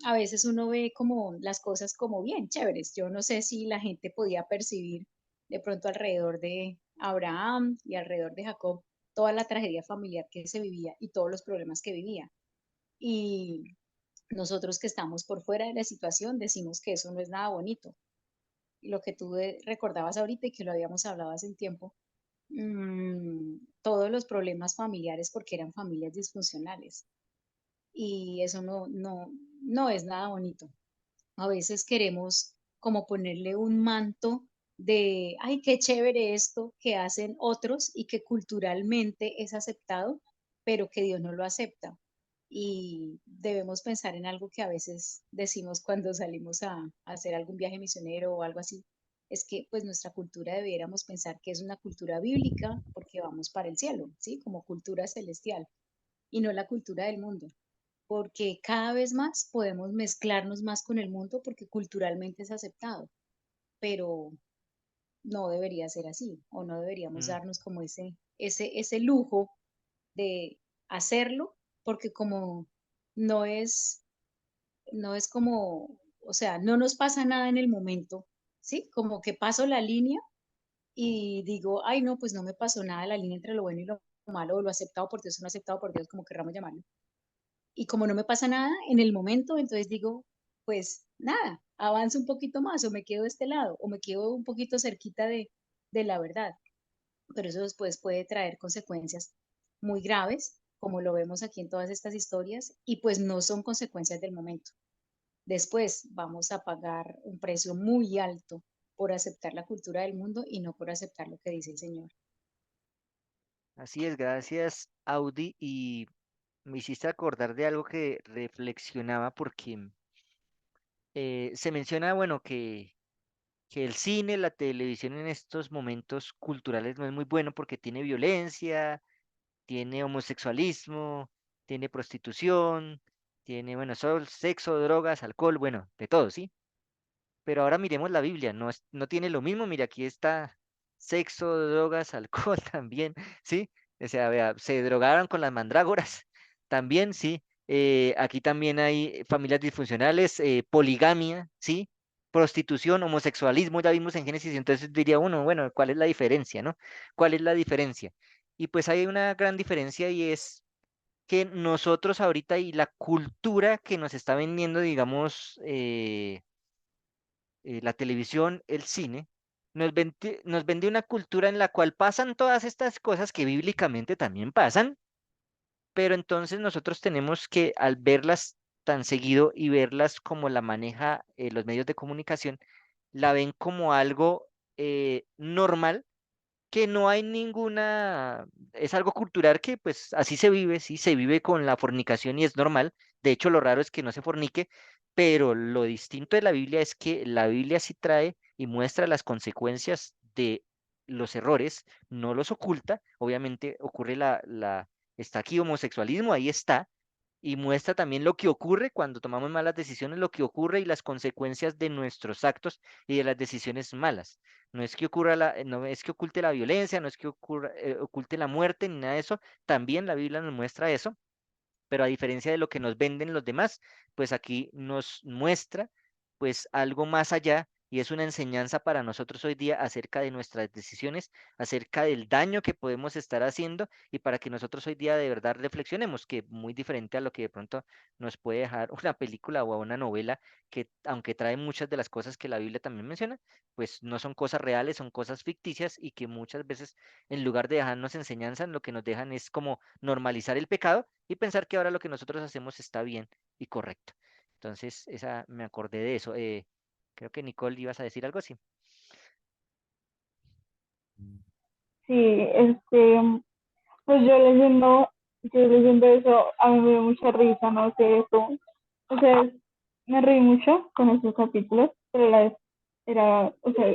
A veces uno ve como las cosas como bien chéveres. Yo no sé si la gente podía percibir de pronto alrededor de Abraham y alrededor de Jacob toda la tragedia familiar que se vivía y todos los problemas que vivía. Y nosotros que estamos por fuera de la situación decimos que eso no es nada bonito. Y lo que tú recordabas ahorita y que lo habíamos hablado hace un tiempo, todos los problemas familiares porque eran familias disfuncionales. Y eso no es nada bonito. A veces queremos como ponerle un manto de, ay, qué chévere esto que hacen otros y que culturalmente es aceptado, pero que Dios no lo acepta. Y debemos pensar en algo que a veces decimos cuando salimos a hacer algún viaje misionero o algo así. Es que pues nuestra cultura debiéramos pensar que es una cultura bíblica porque vamos para el cielo, ¿sí? Como cultura celestial y no la cultura del mundo porque cada vez más podemos mezclarnos más con el mundo porque culturalmente es aceptado, pero no debería ser así o no deberíamos
Mm.
darnos como ese lujo de hacerlo porque como no es, no es como, O sea, no nos pasa nada en el momento, ¿sí? Como que paso la línea y digo, ay, no, pues no me pasó nada la línea entre lo bueno y lo malo, o lo aceptado por Dios o no aceptado por Dios, como querramos llamarlo. Y como no me pasa nada en el momento, entonces digo, pues nada, avanzo un poquito más o me quedo de este lado o me quedo un poquito cerquita de la verdad. Pero eso después puede traer consecuencias muy graves, como lo vemos aquí en todas estas historias, y pues no son consecuencias del momento. Después vamos a pagar un precio muy alto por aceptar la cultura del mundo y no por aceptar lo que dice el Señor.
Así es, gracias, Audi. Y me hiciste acordar de algo que reflexionaba porque se menciona, bueno, que el cine, la televisión en estos momentos culturales no es muy bueno porque tiene violencia, tiene homosexualismo, tiene prostitución, tiene, bueno, sexo, drogas, alcohol, bueno, de todo, ¿sí? Pero ahora miremos la Biblia, no, no tiene lo mismo, mira, aquí está sexo, drogas, alcohol también, ¿sí? O sea, vea, se drogaron con las mandrágoras, también, sí. Aquí también hay familias disfuncionales, poligamia, ¿sí? Prostitución, homosexualismo, ya vimos en Génesis, entonces diría uno, bueno, ¿cuál es la diferencia, no? ¿Cuál es la diferencia? Y pues hay una gran diferencia y es que nosotros ahorita y la cultura que nos está vendiendo, digamos, la televisión, el cine, nos vende una cultura en la cual pasan todas estas cosas que bíblicamente también pasan, pero entonces nosotros tenemos que, al verlas tan seguido y verlas como la maneja los medios de comunicación, la ven como algo normal, que no hay ninguna, es algo cultural que pues así se vive, sí, se vive con la fornicación y es normal. De hecho, lo raro es que no se fornique, pero lo distinto de la Biblia es que la Biblia sí trae y muestra las consecuencias de los errores, no los oculta. Obviamente ocurre está aquí homosexualismo, ahí está, y muestra también lo que ocurre cuando tomamos malas decisiones, lo que ocurre y las consecuencias de nuestros actos y de las decisiones malas. No es que ocurra no es que oculte la violencia, no es que oculte la muerte ni nada de eso. También la Biblia nos muestra eso, pero a diferencia de lo que nos venden los demás, pues aquí nos muestra pues algo más allá y es una enseñanza para nosotros hoy día acerca de nuestras decisiones, acerca del daño que podemos estar haciendo y para que nosotros hoy día de verdad reflexionemos, que muy diferente a lo que de pronto nos puede dejar una película o una novela que aunque trae muchas de las cosas que la Biblia también menciona, pues no son cosas reales, son cosas ficticias y que muchas veces en lugar de dejarnos enseñanza, lo que nos dejan es como normalizar el pecado y pensar que ahora lo que nosotros hacemos está bien y correcto. Entonces, me acordé de eso. Creo que Nicole ibas a decir algo así.
Sí, pues yo leyendo eso, a mí me dio mucha risa, no sé, eso. O sea, me reí mucho con esos capítulos, pero a la vez o sea,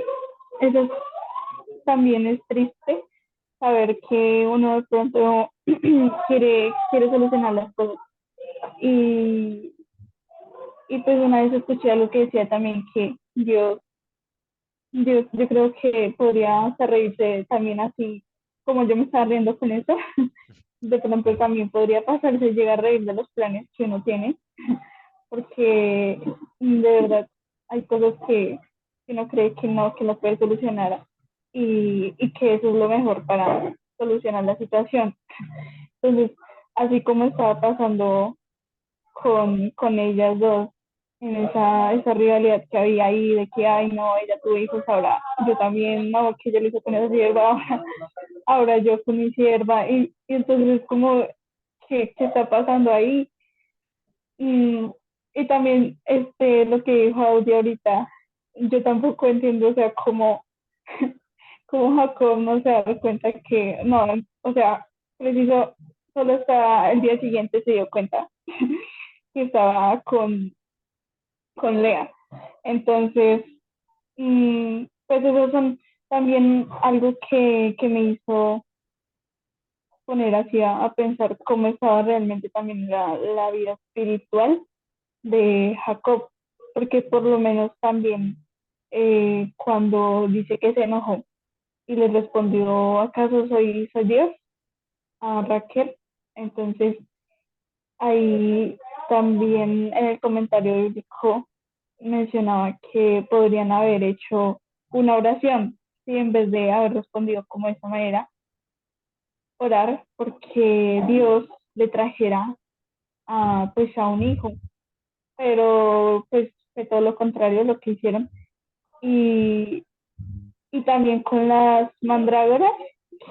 eso también es triste, saber que uno de pronto quiere solucionar las cosas. Y, y pues una vez escuché algo que decía también que Dios, yo creo que podría hasta reírse también así, como yo me estaba riendo con eso. De pronto también podría pasarse llegar a reír de los planes que uno tiene, porque de verdad hay cosas que uno cree que no puede solucionar y que eso es lo mejor para solucionar la situación. Entonces, así como estaba pasando con ellas dos, en esa rivalidad que había ahí, de que, ay, no, ella tuvo hijos, ahora yo también, no, que yo lo hice con esa sierva, ahora yo con mi sierva, y entonces como, ¿qué está pasando ahí? Y, y también lo que dijo Audi ahorita, yo tampoco entiendo, o sea, como Jacob no se da cuenta que, no, o sea, preciso, solo hasta el día siguiente se dio cuenta que estaba con Lea. Entonces, pues esos son también algo que me hizo poner así a pensar cómo estaba realmente también la vida espiritual de Jacob, porque por lo menos también cuando dice que se enojó y le respondió, ¿acaso soy Dios? A Raquel. Entonces, ahí también en el comentario bíblico mencionaba que podrían haber hecho una oración, ¿sí? En vez de haber respondido como de esta manera, orar porque Dios le trajera pues a un hijo, pero pues fue todo lo contrario lo que hicieron. Y, y también con las mandrágoras,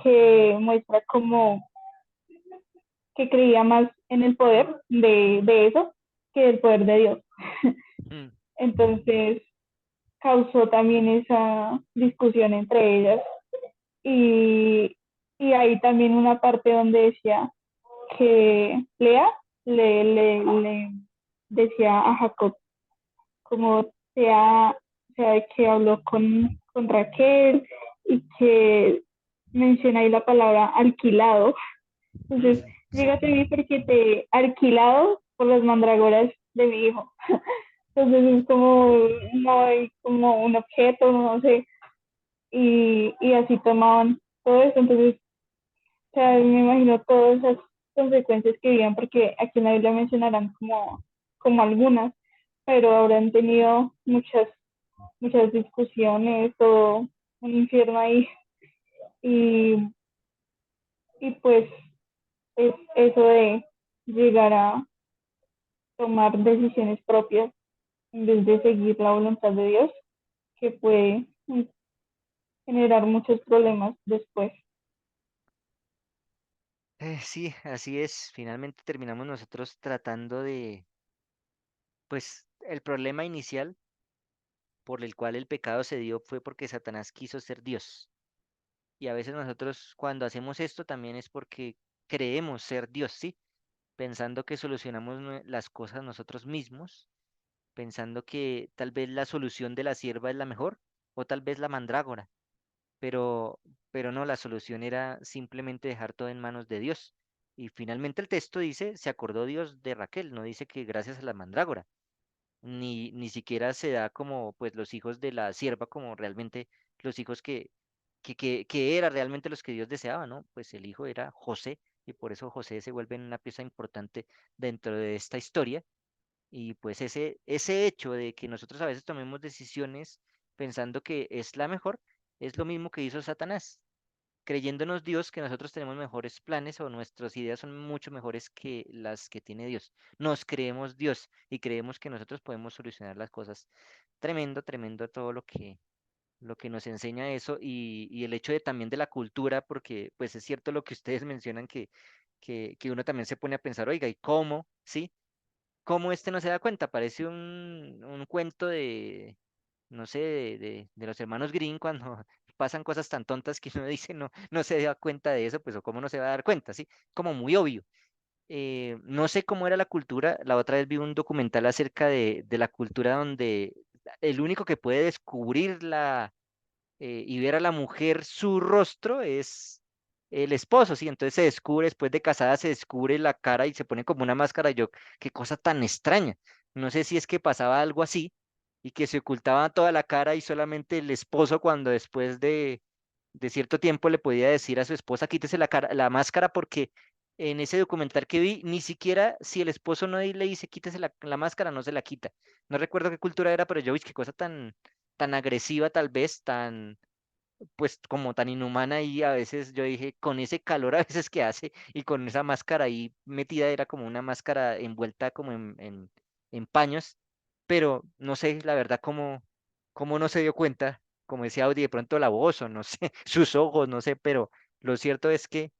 que muestra como que creía más en el poder de eso que el poder de Dios.
Mm.
Entonces causó también esa discusión entre ellas y, y hay también una parte donde decía que Lea le decía a Jacob como sea que habló con Raquel y que menciona ahí la palabra alquilado. Entonces,
Sí.
fíjate bien porque te he alquilado por las mandragoras de mi hijo. Entonces es como, no hay como un objeto, no sé, y así tomaban todo eso. Entonces, o sea, me imagino todas esas consecuencias que vivían, porque aquí en la Biblia mencionarán como algunas, pero habrán tenido muchas discusiones, todo un infierno ahí, y, y pues es eso de llegar a tomar decisiones propias en vez de seguir la voluntad de Dios, que puede generar muchos problemas después.
Sí, así es. Finalmente terminamos nosotros tratando de, pues, el problema inicial por el cual el pecado se dio fue porque Satanás quiso ser Dios. Y a veces nosotros cuando hacemos esto también es porque creemos ser Dios, ¿sí? Pensando que solucionamos las cosas nosotros mismos, pensando que tal vez la solución de la sierva es la mejor o tal vez la mandrágora, pero, pero no, la solución era simplemente dejar todo en manos de Dios. Y finalmente el texto dice, se acordó Dios de Raquel, no dice que gracias a la mandrágora, ni siquiera se da como pues los hijos de la sierva como realmente los hijos que era realmente los que Dios deseaba, ¿no? Pues el hijo era José y por eso José se vuelve una pieza importante dentro de esta historia. Y pues ese hecho de que nosotros a veces tomemos decisiones pensando que es la mejor, es lo mismo que hizo Satanás, creyéndonos Dios que nosotros tenemos mejores planes o nuestras ideas son mucho mejores que las que tiene Dios. Nos creemos Dios y creemos que nosotros podemos solucionar las cosas. Tremendo, tremendo todo lo que nos enseña eso y el hecho de también de la cultura, porque pues es cierto lo que ustedes mencionan que uno también se pone a pensar, oiga, ¿y cómo? ¿Sí? ¿Cómo este no se da cuenta? Parece un cuento de, no sé, de los hermanos Green cuando pasan cosas tan tontas que uno dice no se da cuenta de eso, pues o cómo no se va a dar cuenta, ¿sí? Como muy obvio. No sé cómo era la cultura, la otra vez vi un documental acerca de la cultura donde el único que puede descubrir y ver a la mujer su rostro es el esposo, ¿sí? Entonces se descubre, después de casada, se descubre la cara y se pone como una máscara. Yo, qué cosa tan extraña. No sé si es que pasaba algo así y que se ocultaba toda la cara y solamente el esposo cuando después de cierto tiempo le podía decir a su esposa, quítese la cara, la máscara porque en ese documental que vi, ni siquiera si el esposo no le dice quítese la máscara, no se la quita. No recuerdo qué cultura era, pero yo vi qué cosa tan agresiva tal vez, tan, pues como tan inhumana y a veces yo dije, con ese calor a veces que hace y con esa máscara ahí metida, era como una máscara envuelta como en paños, pero no sé, la verdad, cómo no se dio cuenta, como decía Audi, de pronto la voz o no sé, sus ojos, no sé, pero lo cierto es que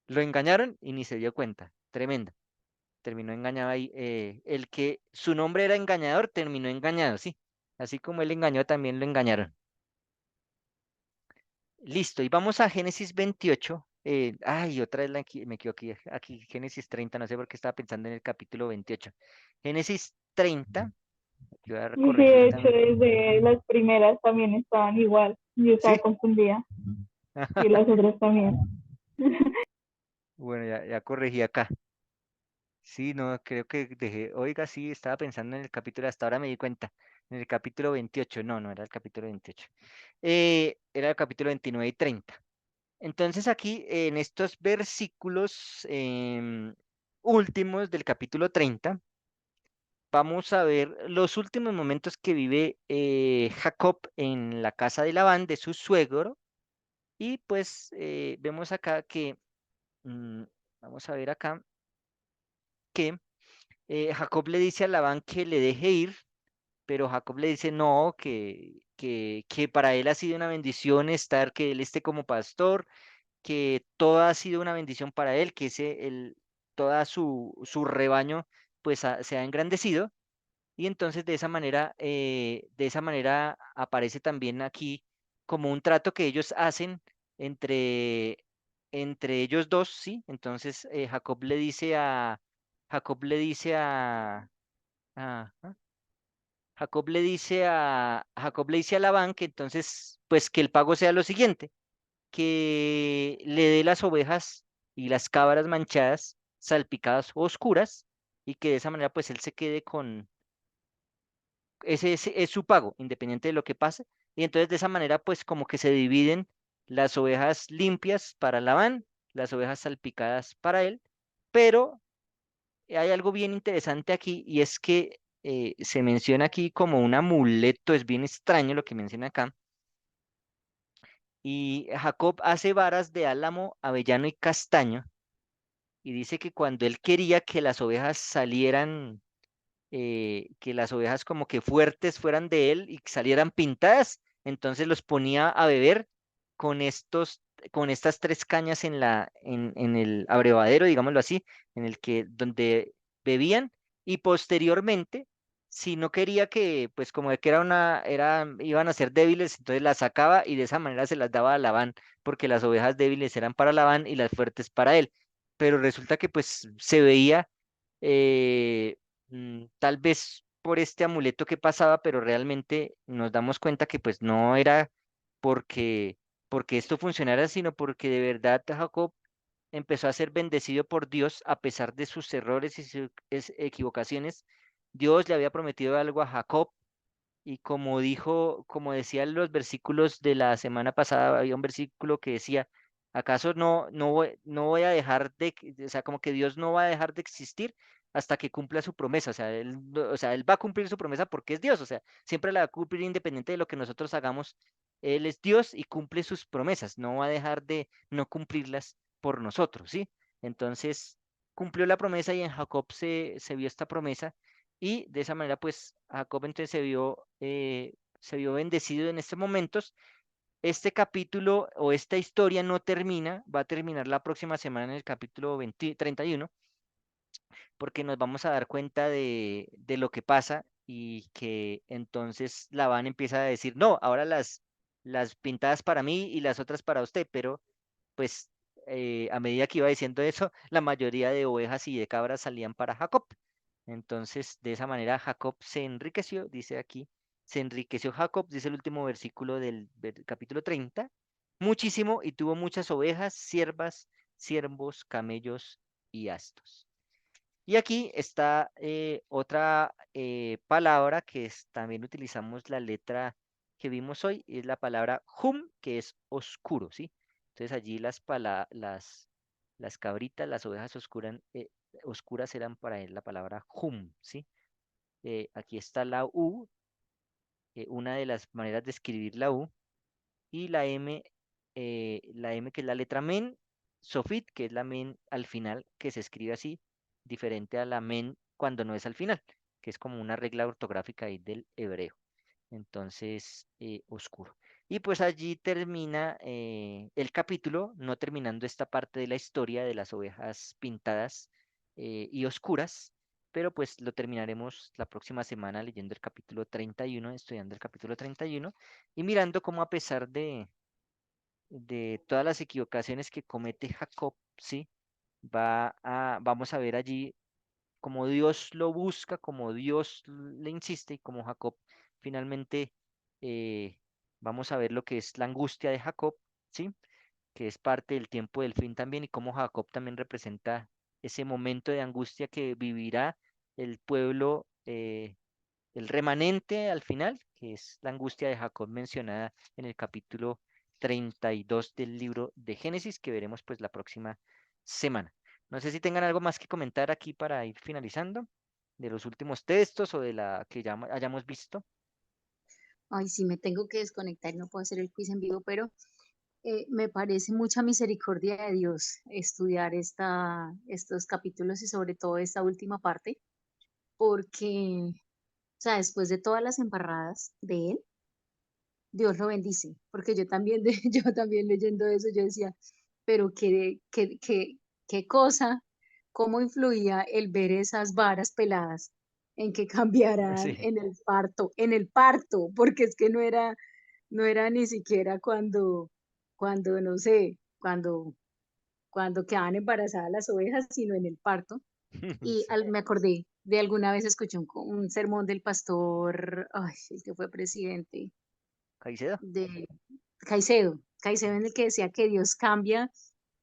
lo engañaron y ni se dio cuenta, tremendo. Terminó engañado ahí. El que su nombre era engañador, terminó engañado, sí. Así como él engañó, también lo engañaron. Listo, y vamos a Génesis 28. Ay, otra vez me equivoqué. Aquí, Génesis 30, no sé por qué estaba pensando en el capítulo 28. Génesis 30, aquí voy a
Y sí,
corregir
de hecho,
también.
desde las primeras también estaban igual. Yo estaba
¿Sí?
confundida. Y las otras también.
Bueno, ya corregí acá. Sí, no, creo que dejé. Oiga, sí, estaba pensando en el capítulo, hasta ahora me di cuenta. En el capítulo 28, no era el capítulo 28. Era el capítulo 29 y 30. Entonces aquí en estos versículos últimos del capítulo 30 vamos a ver los últimos momentos que vive Jacob en la casa de Labán, de su suegro, y pues vemos acá que, mm, vamos a ver acá que Jacob le dice a Labán que le deje ir, pero Jacob le dice no, que para él ha sido una bendición estar, que él esté como pastor, que todo ha sido una bendición para él, que toda su rebaño pues se ha engrandecido. Y entonces de esa manera aparece también aquí como un trato que ellos hacen entre, entre ellos dos, ¿sí? Entonces Jacob le dice a- Jacob le dice a Labán que entonces, pues que el pago sea lo siguiente, que le dé las ovejas y las cabras manchadas, salpicadas o oscuras, y que de esa manera pues él se quede con ese es su pago, independiente de lo que pase. Y entonces de esa manera, pues como que se dividen las ovejas limpias para Labán, las ovejas salpicadas para él. Pero hay algo bien interesante aquí y es que se menciona aquí como un amuleto, es bien extraño lo que menciona acá. Y Jacob hace varas de álamo, avellano y castaño. Y dice que cuando él quería que las ovejas salieran que las ovejas como que fuertes fueran de él y que salieran pintadas, entonces los ponía a beber con con estas tres cañas en el abrevadero, digámoslo así, donde bebían, y posteriormente, si no quería que, pues como que iban a ser débiles, entonces las sacaba y de esa manera se las daba a Labán, porque las ovejas débiles eran para Labán y las fuertes para él. Pero resulta que pues se veía eh, tal vez por este amuleto que pasaba, pero realmente nos damos cuenta que pues no era porque, porque esto funcionara, sino porque de verdad Jacob empezó a ser bendecido por Dios a pesar de sus errores y sus equivocaciones. Dios le había prometido algo a Jacob y como decían los versículos de la semana pasada, había un versículo que decía, ¿acaso no voy a dejar o sea, como que Dios no va a dejar de existir hasta que cumpla su promesa? O sea, o sea, él va a cumplir su promesa porque es Dios, o sea, siempre la va a cumplir independiente de lo que nosotros hagamos. Él es Dios y cumple sus promesas, no va a dejar de no cumplirlas por nosotros, ¿sí? Entonces, cumplió la promesa y en Jacob se vio esta promesa y de esa manera, pues, Jacob entonces se vio bendecido en estos momentos. Este capítulo o esta historia no termina, va a terminar la próxima semana en el capítulo 31, porque nos vamos a dar cuenta de lo que pasa y que entonces Labán empieza a decir, no, ahora las pintadas para mí y las otras para usted, pero pues a medida que iba diciendo eso, la mayoría de ovejas y de cabras salían para Jacob. Entonces, de esa manera, Jacob se enriqueció, dice aquí, se enriqueció Jacob, dice el último versículo del capítulo 30, muchísimo y tuvo muchas ovejas, siervas, siervos, camellos y astos. Y aquí está otra palabra también utilizamos la letra que vimos hoy, es la palabra hum, que es oscuro, ¿sí? Entonces allí las cabritas, las ovejas oscuras eran para él la palabra hum, ¿sí? Aquí está la U, una de las maneras de escribir la U, y la M que es la letra men, sofit, que es la men al final, que se escribe así, diferente a la men cuando no es al final, que es como una regla ortográfica ahí del hebreo. Entonces, oscuro. Y pues allí termina el capítulo, no terminando esta parte de la historia de las ovejas pintadas y oscuras, pero pues lo terminaremos la próxima semana leyendo el capítulo 31, estudiando el capítulo 31 y mirando cómo a pesar de todas las equivocaciones que comete Jacob, ¿sí? Vamos a ver allí cómo Dios lo busca, cómo Dios le insiste y cómo Jacob finalmente eh, vamos a ver lo que es la angustia de Jacob, ¿sí? Que es parte del tiempo del fin también y cómo Jacob también representa ese momento de angustia que vivirá el pueblo, el remanente al final, que es la angustia de Jacob mencionada en el capítulo 32 del libro de Génesis, que veremos pues la próxima semana. No sé si tengan algo más que comentar aquí para ir finalizando. de los últimos textos o de la que ya hayamos visto.
Ay, sí, me tengo que desconectar, no puedo hacer el quiz en vivo, pero me parece mucha misericordia de Dios estudiar estos capítulos y sobre todo esta última parte, porque, o sea, después de todas las embarradas de él, Dios lo bendice, porque yo también, yo también leyendo eso, yo decía, pero qué cosa, cómo influía el ver esas varas peladas en que cambiaran
Sí.
en el parto, porque es que no era ni siquiera no sé, cuando quedaban embarazadas las ovejas, sino en el parto. Y
Sí.
me acordé de alguna vez escuché un sermón del pastor, ay, el que fue presidente
Caicedo.
de Caicedo en el que decía que Dios cambia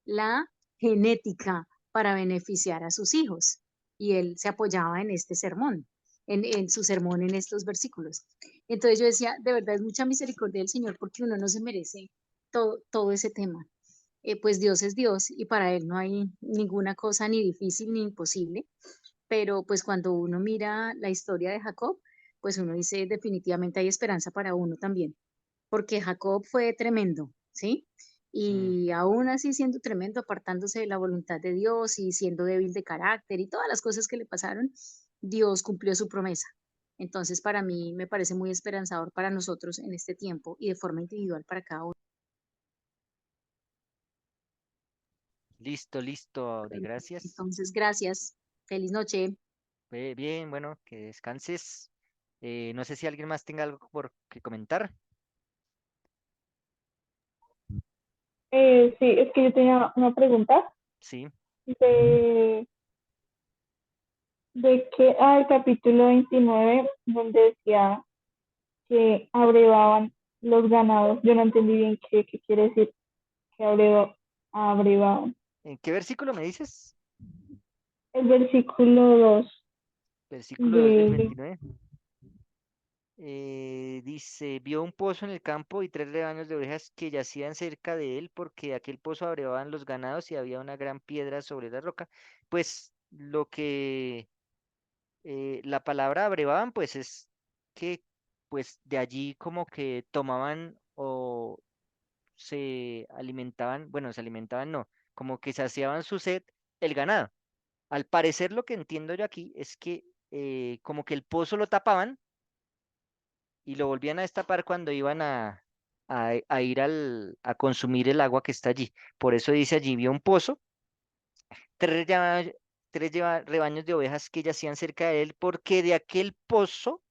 la genética para beneficiar a sus hijos. Y él se apoyaba en este sermón, en su sermón en estos versículos. Entonces yo decía, de verdad es mucha misericordia del Señor porque uno no se merece todo ese tema. Pues Dios es Dios y para Él no hay ninguna cosa ni difícil ni imposible, pero pues cuando uno mira la historia de Jacob, pues uno dice definitivamente hay esperanza para uno también porque Jacob fue tremendo, ¿sí?
Mm.
Y aún así siendo tremendo, apartándose de la voluntad de Dios y siendo débil de carácter y todas las cosas que le pasaron, Dios cumplió su promesa. Entonces, para mí me parece muy esperanzador para nosotros en este tiempo y de forma individual para cada uno.
Listo, listo, Audi, gracias.
Entonces, gracias. Feliz noche.
Bien, bueno, que descanses. No sé si alguien más tenga algo por que comentar.
Sí, es que yo tenía una pregunta
Sí.
de, el capítulo 29, donde decía que abrevaban los ganados. Yo no entendí bien qué quiere decir que abrevaban.
¿En qué versículo me dices?
El versículo 2
Versículo 2 del
de
29. Dice, vio un pozo en el campo y 3 rebaños de ovejas que yacían cerca de él, porque aquel pozo abrevaban los ganados y había una gran piedra sobre la roca. Pues lo que la palabra abrevaban, pues es que pues de allí como que tomaban o se alimentaban, bueno, se alimentaban no, como que saciaban su sed el ganado. Al parecer lo que entiendo yo aquí es que como que el pozo lo tapaban y lo volvían a destapar cuando iban a ir a consumir el agua que está allí. Por eso dice allí, vio un pozo, tres, llama- rebaños de ovejas que yacían cerca de él, porque de aquel pozo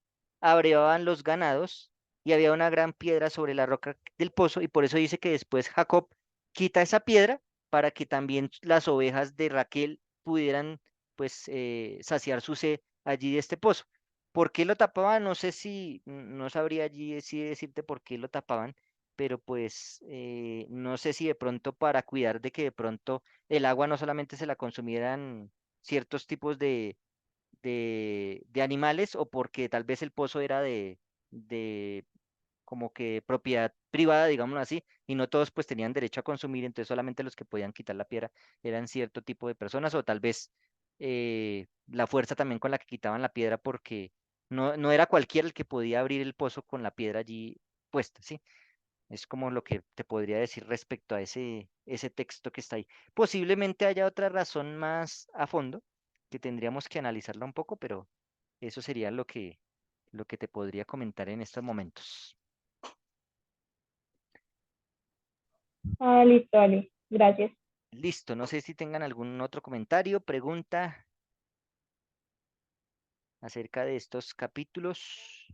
abrevaban los ganados y había una gran piedra sobre la roca del pozo, y por eso dice que después Jacob quita esa piedra para que también las ovejas de Raquel pudieran pues saciar su sed allí de este pozo. ¿Por qué lo tapaban? No sé si, no sabría allí si decirte por qué lo tapaban, pero pues no sé si de pronto para cuidar de que de pronto el agua no solamente se la consumieran ciertos tipos de animales o porque tal vez el pozo era de como que propiedad privada, digámoslo así, y no todos pues tenían derecho a consumir, entonces solamente los que podían quitar la piedra eran cierto tipo de personas o tal vez la fuerza también con la que quitaban la piedra porque no era cualquiera el que podía abrir el pozo con la piedra allí puesta, ¿sí? Es como lo que te podría decir respecto a ese texto que está ahí. Posiblemente haya otra razón más a fondo que tendríamos que analizarla un poco, pero eso sería lo que te podría comentar en estos momentos.
listo, vale. Gracias.
Listo, no sé si tengan algún otro comentario, pregunta acerca de estos capítulos.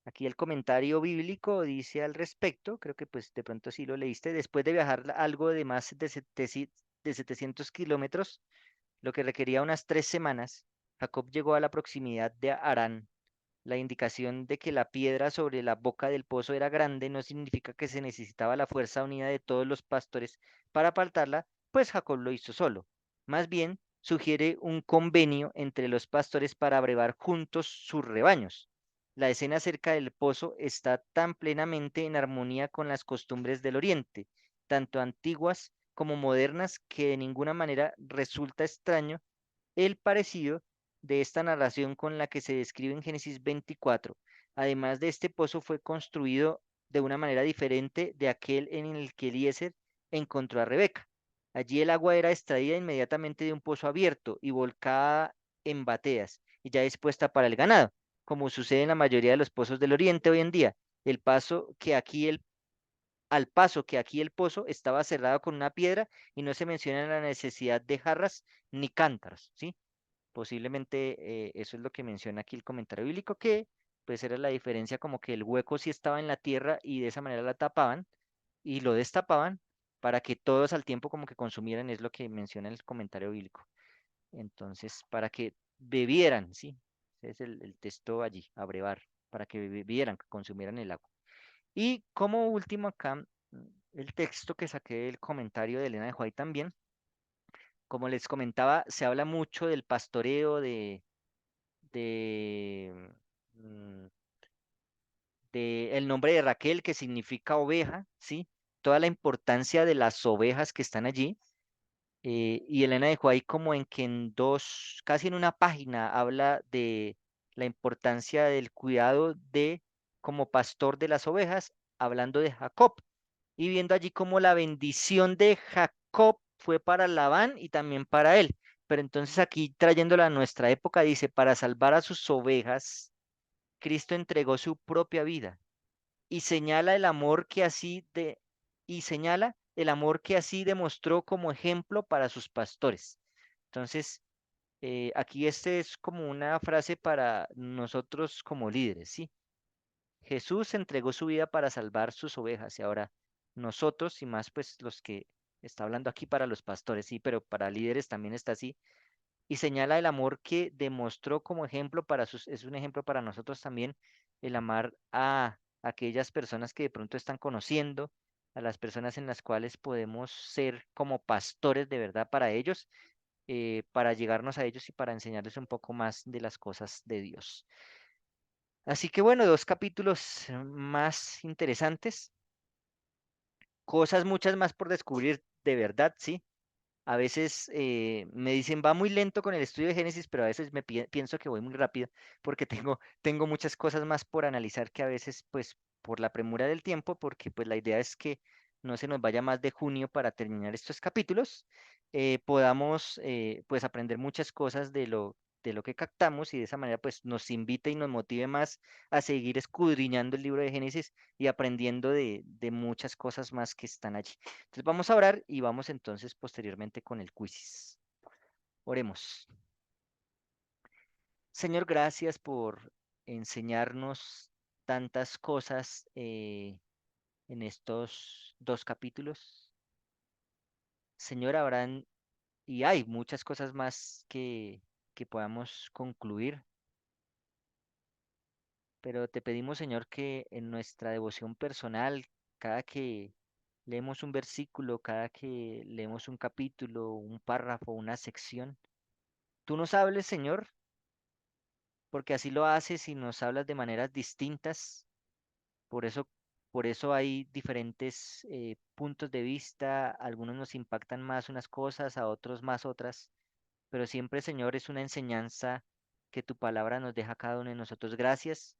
Aquí el comentario bíblico dice al respecto, creo que pues de pronto sí lo leíste, después de viajar algo de más de 700 kilómetros, lo que requería unas 3 semanas, Jacob llegó a la proximidad de Harán. La indicación de que la piedra sobre la boca del pozo era grande no significa que se necesitaba la fuerza unida de todos los pastores para apartarla, pues Jacob lo hizo solo. Más bien, sugiere un convenio entre los pastores para brevar juntos sus rebaños. La escena cerca del pozo está tan plenamente en armonía con las costumbres del Oriente, tanto antiguas como modernas que de ninguna manera resulta extraño el parecido de esta narración con la que se describe en Génesis 24. Además de este pozo fue construido de una manera diferente de aquel en el que Eliezer encontró a Rebeca. Allí el agua era extraída inmediatamente de un pozo abierto y volcada en bateas y ya dispuesta para el ganado, como sucede en la mayoría de los pozos del oriente hoy en día. El paso que aquí el Al paso que aquí el pozo estaba cerrado con una piedra y no se menciona la necesidad de jarras ni cántaros, ¿sí? Posiblemente eso es lo que menciona aquí el comentario bíblico, que pues era la diferencia como que el hueco sí estaba en la tierra y de esa manera la tapaban y lo destapaban para que todos al tiempo como que consumieran, es lo que menciona el comentario bíblico. Entonces, para que bebieran, ¿sí? Ese es el texto allí, abrevar, para que bebieran, que consumieran el agua. Y como último acá, el texto que saqué del comentario de Elena de White también, como les comentaba, se habla mucho del pastoreo, de, mm, de el nombre de Raquel, que significa oveja, ¿sí? Toda la importancia de las ovejas que están allí. Y Elena dejó ahí como en que en dos, casi en una página, habla de la importancia del cuidado de como pastor de las ovejas, hablando de Jacob y viendo allí como la bendición de Jacob fue para Labán y también para él. Pero entonces aquí trayéndola a nuestra época, dice, para salvar a sus ovejas, Cristo entregó su propia vida y señala el amor que así de y señala el amor que así demostró como ejemplo para sus pastores. Entonces, aquí este es como una frase para nosotros como líderes, ¿sí? Jesús entregó su vida para salvar sus ovejas y ahora nosotros y más pues los que está hablando aquí para los pastores, sí, pero para líderes también está así y señala el amor que demostró como ejemplo para sus, es un ejemplo para nosotros también el amar a aquellas personas que de pronto están conociendo, a las personas en las cuales podemos ser como pastores de verdad para ellos, para llegarnos a ellos y para enseñarles un poco más de las cosas de Dios. Así que bueno, dos capítulos más interesantes, cosas muchas más por descubrir de verdad, ¿sí? A veces me dicen, va muy lento con el estudio de Génesis, pero a veces pienso que voy muy rápido porque tengo muchas cosas más por analizar que a veces, pues, por la premura del tiempo, porque pues la idea es que no se nos vaya más de junio para terminar estos capítulos, podamos pues aprender muchas cosas de lo que captamos y de esa manera pues nos invite y nos motive más a seguir escudriñando el libro de Génesis y aprendiendo de muchas cosas más que están allí. Entonces vamos a orar y vamos entonces posteriormente con el quizzes. Oremos. Señor, gracias por enseñarnos tantas cosas en estos dos capítulos. Señor, habrán y hay muchas cosas más que podamos concluir, pero te pedimos, Señor, que en nuestra devoción personal, cada que leemos un versículo, cada que leemos un capítulo, un párrafo, una sección, tú nos hables, Señor, porque así lo haces y nos hablas de maneras distintas. Por eso, por eso hay diferentes puntos de vista. Algunos nos impactan más unas cosas, a otros más otras. Pero siempre, Señor, es una enseñanza que tu palabra nos deja a cada uno de nosotros. Gracias,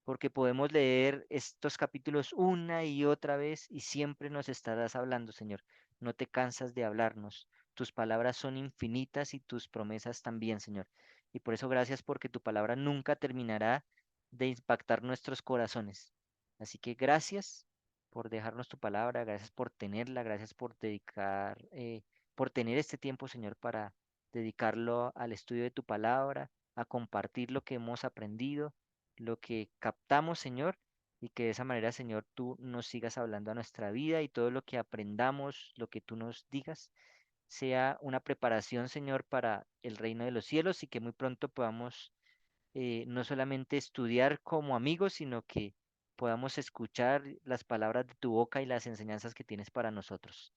porque podemos leer estos capítulos una y otra vez y siempre nos estarás hablando, Señor. No te cansas de hablarnos. Tus palabras son infinitas y tus promesas también, Señor. Y por eso gracias porque tu palabra nunca terminará de impactar nuestros corazones. Así que gracias por dejarnos tu palabra, gracias por tenerla, gracias por por tener este tiempo, Señor, para dedicarlo al estudio de tu palabra, a compartir lo que hemos aprendido, lo que captamos, Señor, y que de esa manera, Señor, tú nos sigas hablando a nuestra vida y todo lo que aprendamos, lo que tú nos digas, sea una preparación, Señor, para el reino de los cielos y que muy pronto podamos no solamente estudiar como amigos, sino que podamos escuchar las palabras de tu boca y las enseñanzas que tienes para nosotros.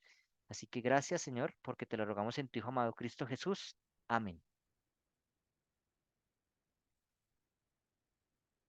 Así que gracias, Señor, porque te lo rogamos en tu Hijo amado Cristo Jesús. Amén.